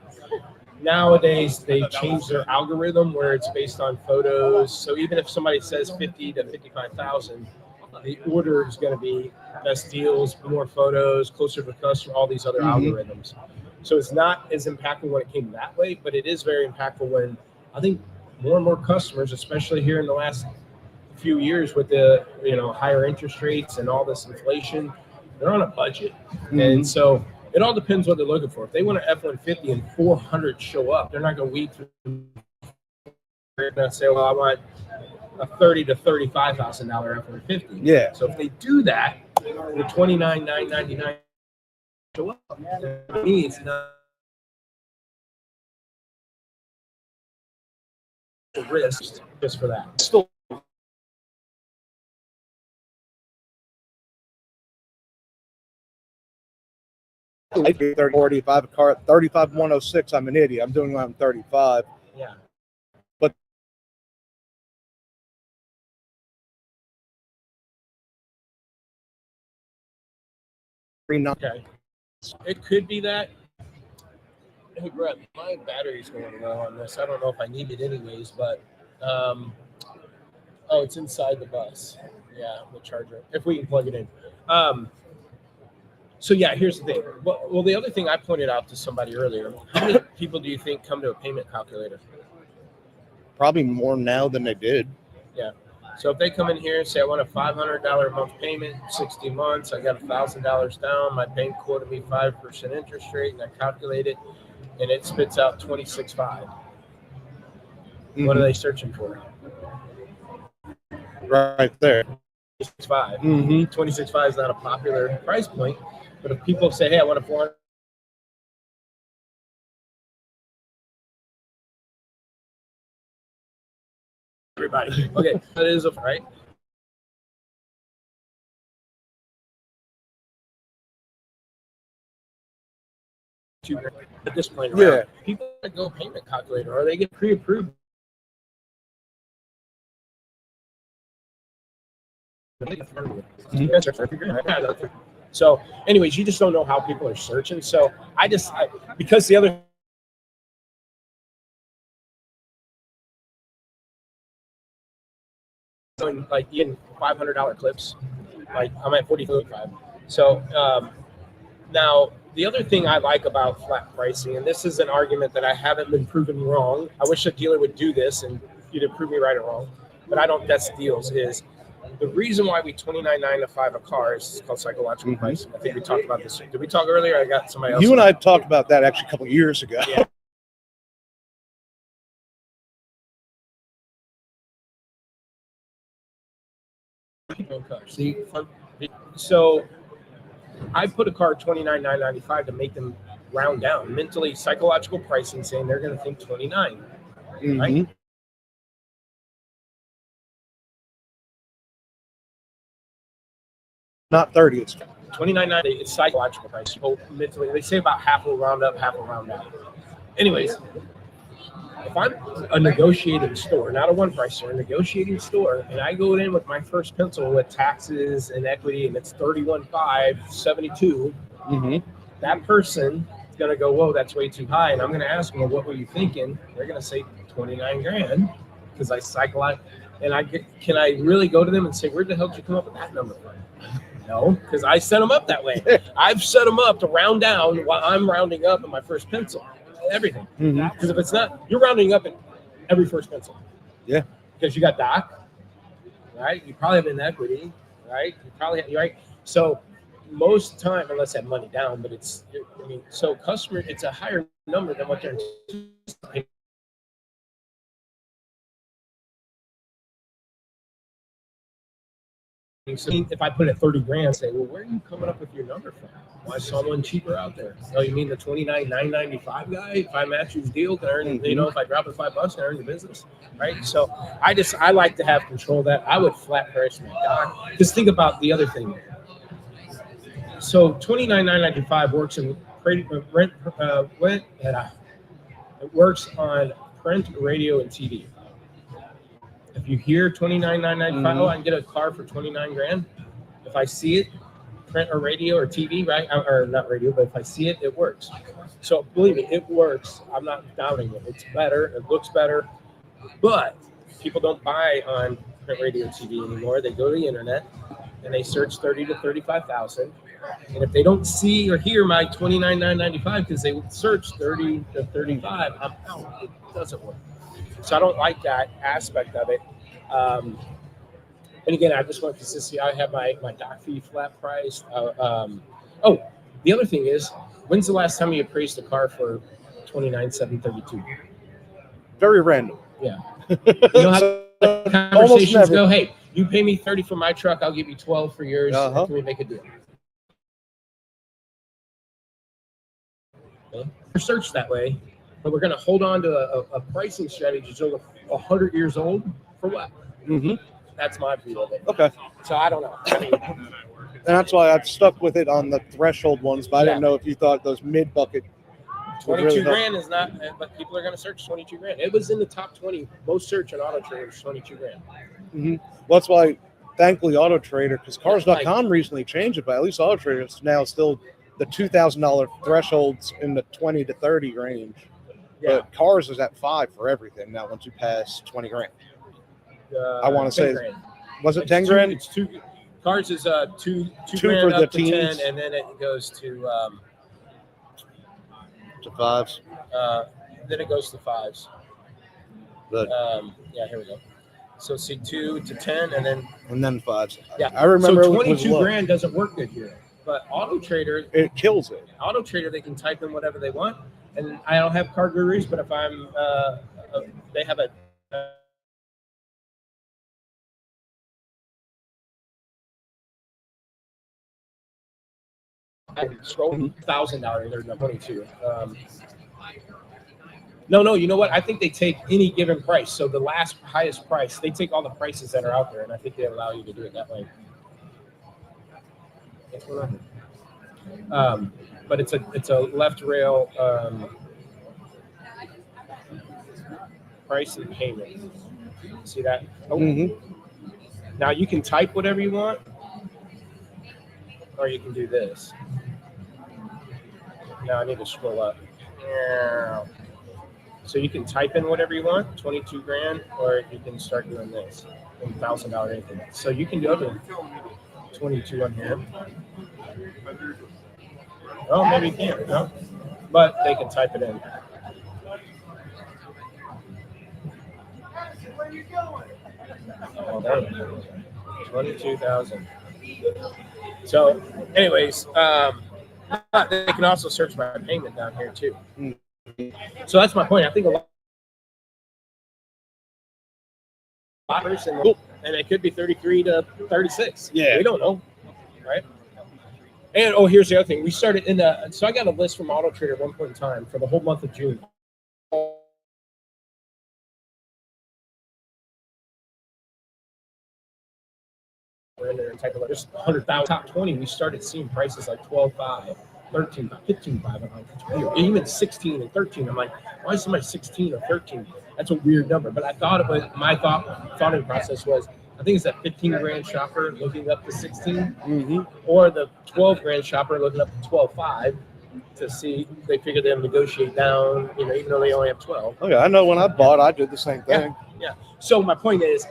Nowadays, they changed their algorithm where it's based on photos. So even if somebody says 50 to 55,000, the order is going to be best deals, more photos, closer to the customer, all these other algorithms. So it's not as impactful when it came that way, but it is very impactful when I think more and more customers, especially here in the last few years with the higher interest rates and all this inflation, they're on a budget. And so it all depends what they're looking for. If they want an F-150 and 400 show up, they're not going to weed through. They're going to say, well, I want a $30,000 to $35,000 F-150. Yeah. So if they do that, the $29,999 show up. To me, it's not the risk just for that. Still, like 30, 45 a car at 35 106. I'm an idiot. I'm doing around 35. Yeah. But Okay. It could be that. Hey, Brett, my battery's going low on this. I don't know if I need it anyways, but oh, it's inside the bus. Yeah, the charger. If we can plug it in. So yeah, here's the thing. Well, the other thing I pointed out to somebody earlier. How many people do you think come to a payment calculator? probably more now than they did. Yeah. So if they come in here and say, I want a $500 a month payment, 60 months, I got $1,000 down, my bank quoted me 5% interest rate, and I calculate it, and it spits out 26.5. What are they searching for? Right there. 26.5. Mm-hmm. 26.5 is not a popular price point, but if people say, hey, I want a 400. Everybody. Okay, that is a right. At this point, Yeah. people that go payment calculator, or they get pre-approved. So, anyways, you just don't know how people are searching. So, because the other. Like in $500 clips, like I'm at 45. So now the other thing I like about flat pricing, and this is an argument that I haven't been proven wrong. I wish a dealer would do this and either prove me right or wrong, but I don't best deals is the reason why we $29.95 a car is called psychological pricing. I think we talked about this. Did we talk earlier? I got somebody else. You and I talked about that actually a couple of years ago. Yeah. See, so I put a car $29,995 to make them round down mentally, psychological pricing, saying they're going to think 29, Mm-hmm. right? Not 30. It's 29.9. It's psychological price. People mentally, they say about half will round up, half will round down. Anyways, if I'm a negotiating store, not a one price store, a negotiating store, and I go in with my first pencil with taxes and equity, and it's 31.5, 72, that person is going to go, whoa, that's way too high. And I'm going to ask them, well, what were you thinking? They're going to say 29 grand because I psychologize. And can I really go to them and say, where the hell did you come up with that number from? No, because I set them up that way. I've set them up to round down while I'm rounding up in my first pencil. Everything. Because if it's not, you're rounding up in every first pencil. Yeah. Because you got doc, right? You probably have an equity, right? You probably have, right? So most time, unless I have money down, but so customer, it's a higher number than what they're anticipating. So if I put it 30 grand, say, well, where are you coming up with your number from? Well, I saw one cheaper out there. Oh, you mean the 29,995 guy? If I match his deal, can I earn, if I drop it $5, can I earn the business? Right? So I like to have control of that. I would flat price my doc. Just think about the other thing. So 29,995 works in rent, it works on print, radio, and TV. If you hear 29,995, oh, I can get a car for 29 grand. If I see it, print or radio or TV, right? Or not radio, but if I see it, it works. So believe me, it works. I'm not doubting it. It's better. It looks better. But people don't buy on print, radio, TV anymore. They go to the internet and they search 30 to 35,000. And if they don't see or hear my 29,995 because they search 30 to 35, I'm out. It doesn't work. So I don't like that aspect of it. And again, I just want consistency. I have my doc fee flat price. The other thing is, when's the last time you appraised a car for $29,732? very random. Yeah. You know how the conversations go, hey, you pay me 30 for my truck, I'll give you 12 for yours. Can we make a deal? Okay. Search that way. but we're going to hold on to a pricing strategy that's over 100 years old for what? Mm-hmm. That's my view of it. Okay. So I don't know. I mean, And that's why I've stuck with it on the threshold ones, but I didn't Yeah. know if you thought those mid-bucket 22 grand is not, but people are going to search 22 grand. It was in the top 20 most search on Auto Trader, 22 grand. Mm-hmm. Well, that's why, thankfully, Auto Trader, because Cars.com recently changed it, but at least Auto Trader is now still the $2,000 thresholds in the 20 to 30 range. Yeah. But Cars is at 5 for everything now once you pass 20 grand. I want to 10 say, grand. was it It's 10 two- grand? It's two. Cars is two Two grand for the up to 10, teens. and then it goes to To 5s. then it goes to 5s. But Yeah, here we go. So see 2 to 10, and then 5s. yeah. I remember so it was 22 low. grand doesn't work good here, but Auto Trader, It kills it. Auto Trader, they can type in whatever they want, and I don't have car gurus, but if I'm, they have a. I scroll $1,000. There's no 22. No. You know what? I think they take any given price. So the last highest price, they take all the prices that are out there, and I think they allow you to do it that way. But it's a left rail price and payment. See that? Oh. Mm-hmm. Now you can type whatever you want, or you can do this. Now I need to scroll up. So you can type in whatever you want, 22 grand, or you can start doing this, $1,000 anything. So you can do up to 22 on here. Oh, maybe you can't, no? But they can type it in. Oh, there we go. 22,000. So, anyways, they can also search by payment down here too. So that's my point. I think a lot person, and it could be 33 to 36. Yeah. We don't know, right? And here's the other thing. We started in the, so I got a list from Auto Trader at one point in time for the whole month of June. We're in there and take a look. There's 100,000 top 20. We started seeing prices like 12.5, 13.5, 15.5. I'm like, even 16 and 13. I'm like, why is somebody 16 or 13? That's a weird number. But I thought it was, my thoughting process was, I think it's that 15 grand shopper looking up to 16, or the 12 grand shopper looking up to 12.5 to see. They figure they'll negotiate down, even though they only have 12. Okay, I know when I bought, I did the same thing. Yeah. So my point is,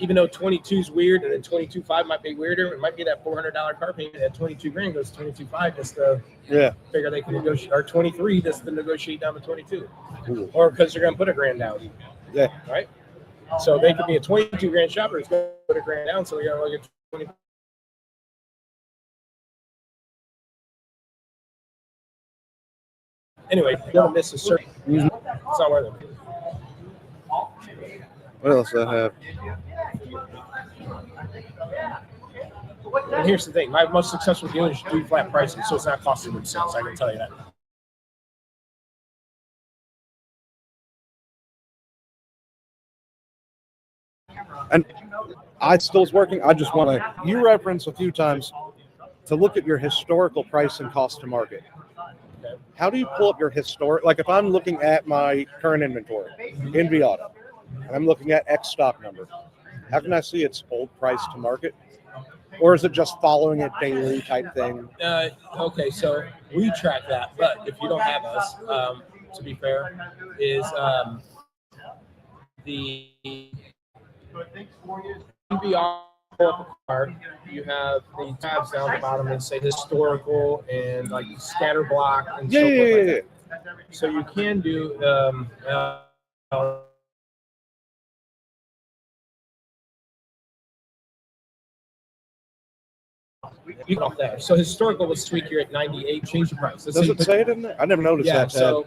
even though 22 is weird, and then 22.5 might be weirder, it might be that $400 car payment at 22 grand goes to 22.5 just to figure they can negotiate, or 23 just to negotiate down to 22, or because they're going to put a grand down. Yeah. Right. So they could be a 22 grand shopper. It's going to put a grand down. So we got to look at 20. Anyway, don't miss a certain. It's not worth it. What else do I have? And here's the thing: my most successful dealers do flat pricing, so it's not costing them cents. I can tell you that. And I still is working. I just want to, you reference a few times to look at your historical price and cost to market. How do you pull up your historic, like if I'm looking at my current inventory in Viata, and I'm looking at X stock number, how can I see its old price to market? Or is it just following it daily type thing? Okay, so we track that, but if you don't have us, to be fair, is the NBR part, you have the tabs down the bottom that say historical and like scatter block and so forth like that. So you can do you can off there. So historical was tweak here at 98, change the price. Let's Does it say it in there? I never noticed yeah, that tab.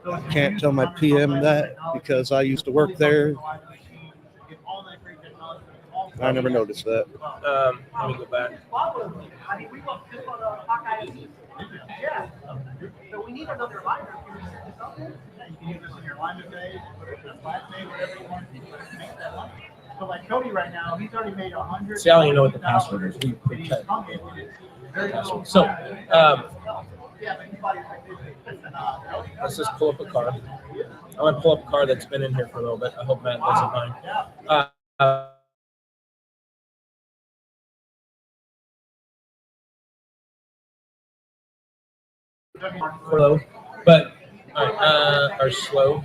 so I can't tell my PM that because I used to work there. I never noticed that. Let me go back. So we need another liner. So like Cody right now, he's already made 100. See, I don't even know what the password is. We check. So, let's just pull up a car. I'm going to pull up a car that's been in here for a little bit. I hope Matt doesn't mind. Slow, but all right, are slow.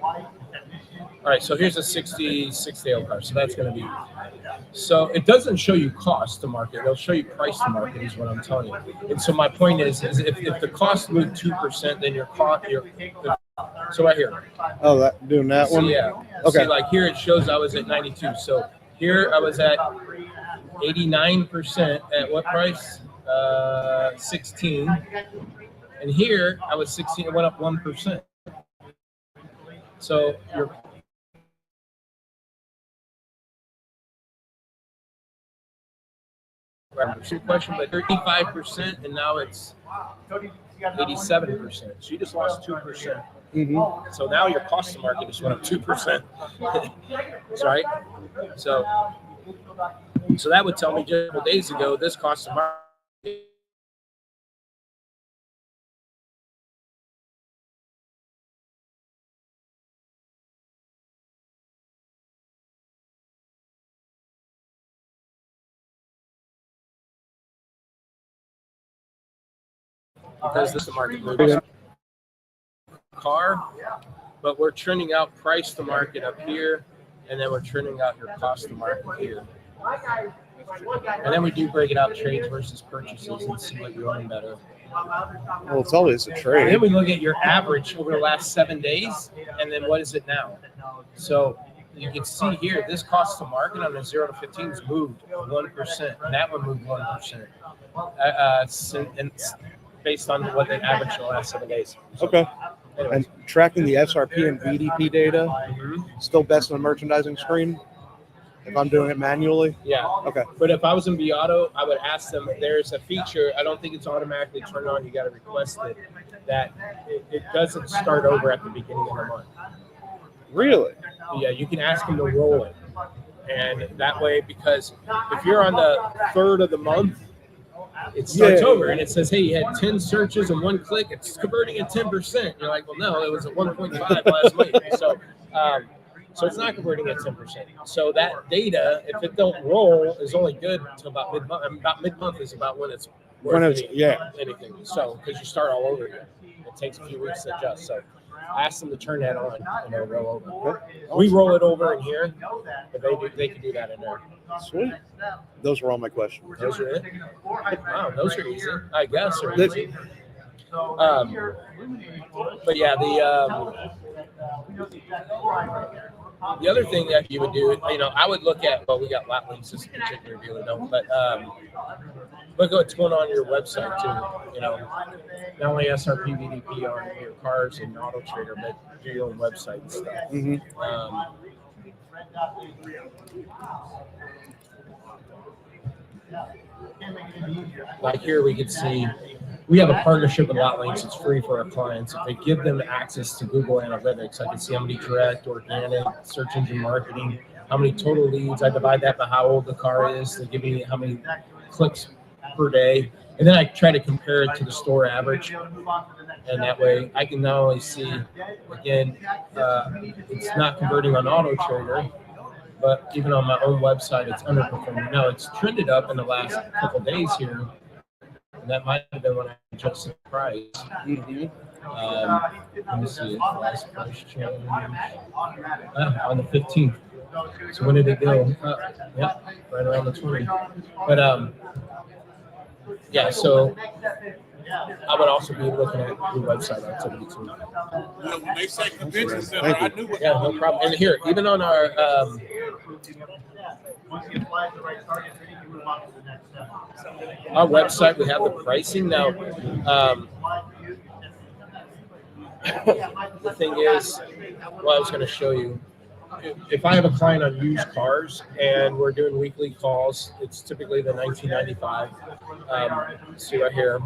All right, so here's a 66-day-old car. So that's going to be. So it doesn't show you cost to market. It'll show you price to market is what I'm telling you. And so my point is if the cost moved 2%, then your cost, so right here. Oh, doing that one? Yeah. Okay. See, like here it shows I was at 92. So here I was at 89% at what price? 16. And here I was 16. It went up 1%. So your question, but 35%, and now it's 87%. So you just lost 2%. Mm-hmm. So now your cost to market just went up 2%. Right? So that would tell me just a couple days ago this cost to market. Because this is the market moving car, but we're trending out price to market up here, and then we're trending out your cost to market here. And then we do break it out trades versus purchases and see what you're doing better. Well, it's always a And trade. then we look at your average over the last 7 days, and then what is it now? So you can see here, this cost to market on the 0 to 15 has moved 1%, and that one moved 1%. And based on what they averaged the last 7 days. So, Okay. anyways. And tracking the SRP and VDP data, still best on the merchandising screen if I'm doing it manually? Yeah. Okay. But if I was in Viato, I would ask them, there's a feature, I don't think it's automatically turned on, you got to request it, that it doesn't start over at the beginning of the month. Really? Yeah, you can ask them to roll it. And that way, because if you're on the 3rd of the month, it starts over and it says, hey, you had 10 searches and 1 click, it's converting at 10%. You're like, well, no, it was at 1.5 last week. So it's not converting at 10%. So that data, if it don't roll, is only good until about mid-month. About mid-month is about when it's worth anything. So because you start all over again. It takes a few weeks to adjust. So ask them to turn that on and it'll roll over. We roll it over in here, but they can do that in there. Sweet. Those were all my questions. Those are it? Wow, those are easy. I guess are easy. But yeah, the other thing that you would do, I would look at, well, we got lot links, this particular dealer don't, but look at what's going on your website too. Not only SRP, VDP on your cars and Auto Trader, but do your own website and stuff. Mm-hmm. Like here, we can see we have a partnership with Lot Links. It's free for our clients. If they give them access to Google Analytics, I can see how many direct, organic, search engine marketing, how many total leads. I divide that by how old the car is. They give me how many clicks per day. And then I try to compare it to the store average. And that way I can not only see, again, it's not converting on Auto Trader, but even on my own website, it's underperforming. Now, it's trended up in the last couple of days here. And that might have been when I adjusted the price. Mm-hmm. Let me see. Last price change. On the 15th. So when did it go? Yeah, right around the 20. But, yeah, so I would also be looking at your website activity too. When they say convention center, I knew what. Yeah, no problem. And here, even on our website, we have the pricing now. The thing is, well, I was going to show you. if I have a client on used cars and we're doing weekly calls, it's typically the 1995. See right here,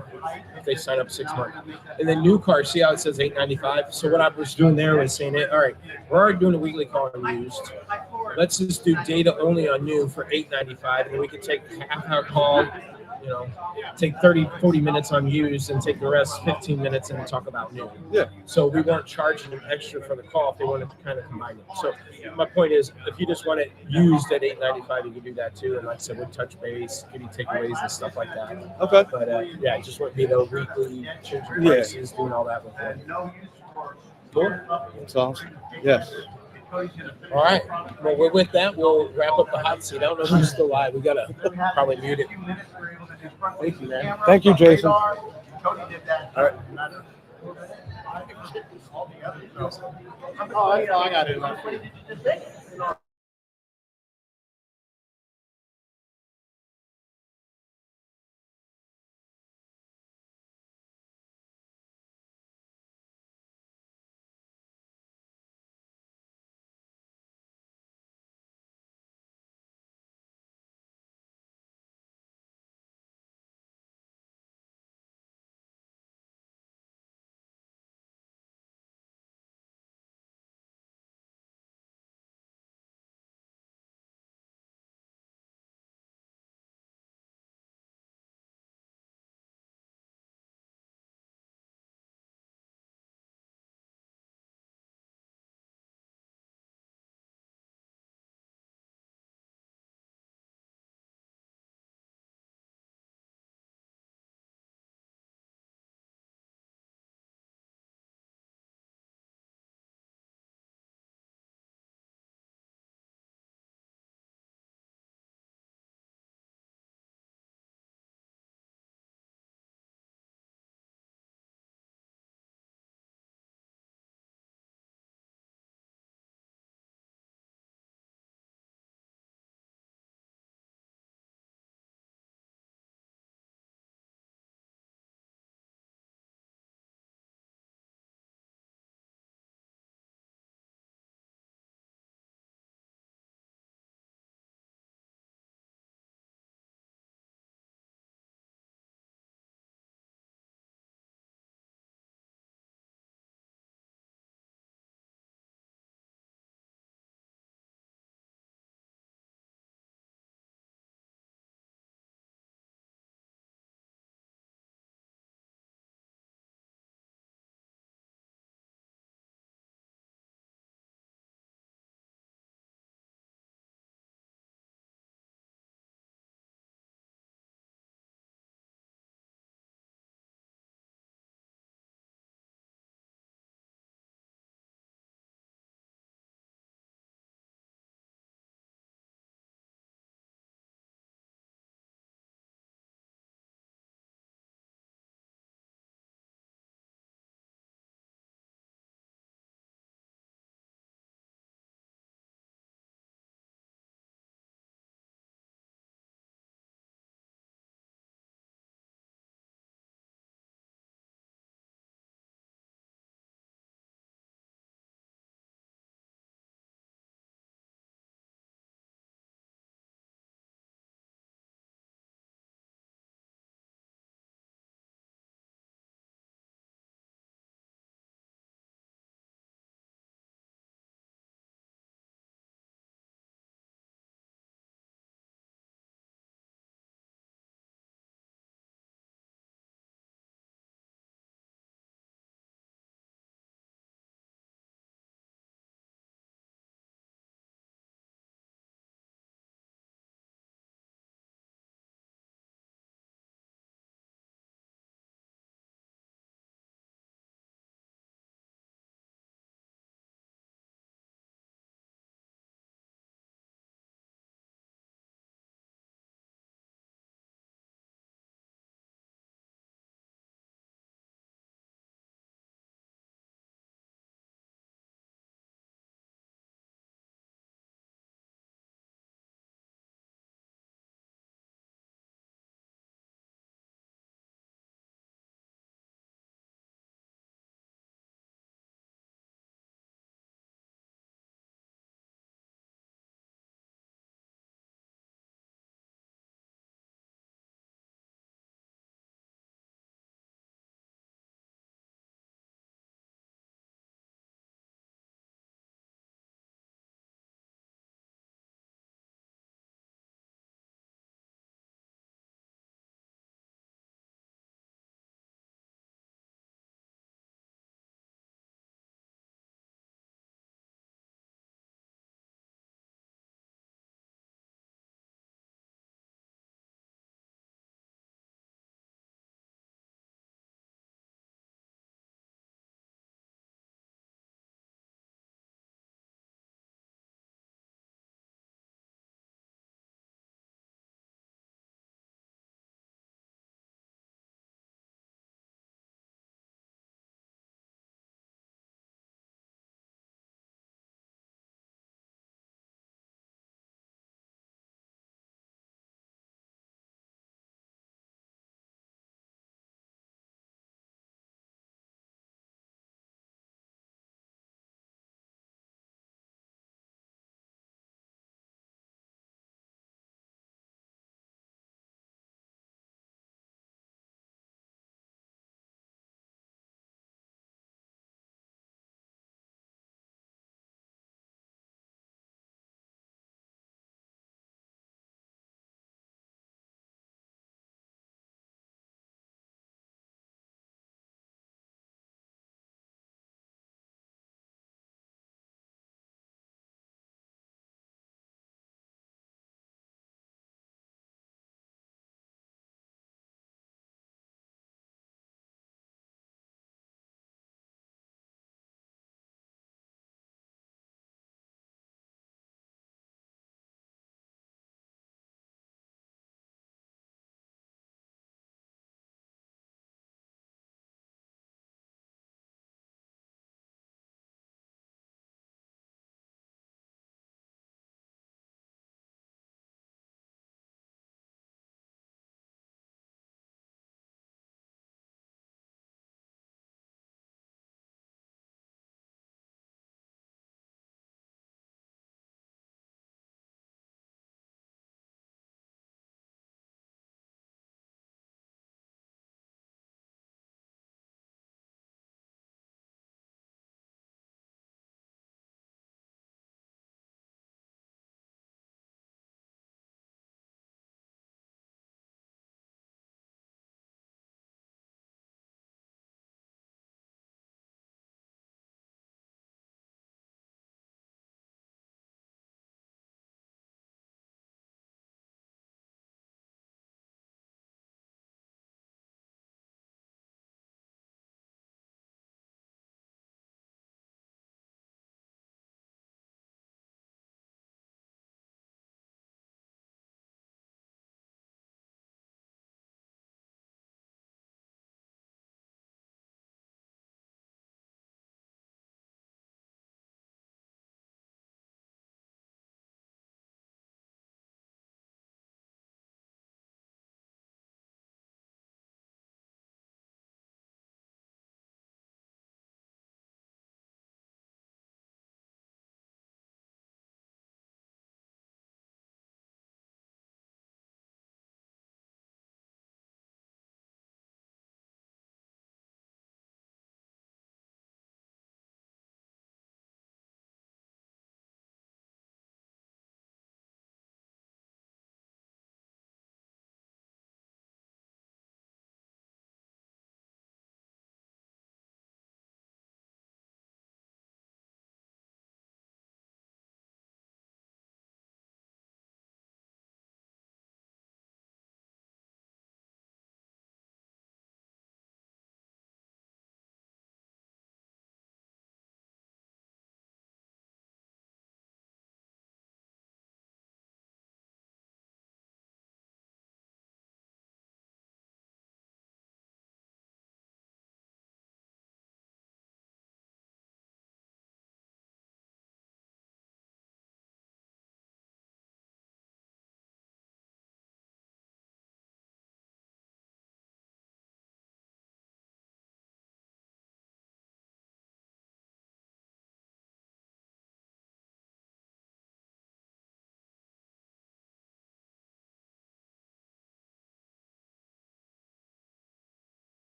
if they sign up 6 months, and then new cars. See how it says 895. So what I was doing there was saying, all right, we're already doing a weekly call on used. Let's just do data only on new for 895, and then we can take half our call. You know, take 30-40 minutes on used and take the rest 15 minutes and talk about new. Yeah. So we weren't charging them extra for the call if they wanted to kind of combine it. So my point is, if you just want it used at $8.95, you can do that too. And like I said, we'd touch base, give you takeaways and stuff like that. Okay. But yeah, it just wouldn't be the weekly changing prices, doing all that with it. Cool. That's awesome. Yes. All right. Well, with that, we'll wrap up the hot seat. I don't know if it's still live. We gotta probably mute it. Thank you, man. Thank you, Jason. All right. Oh, I got it.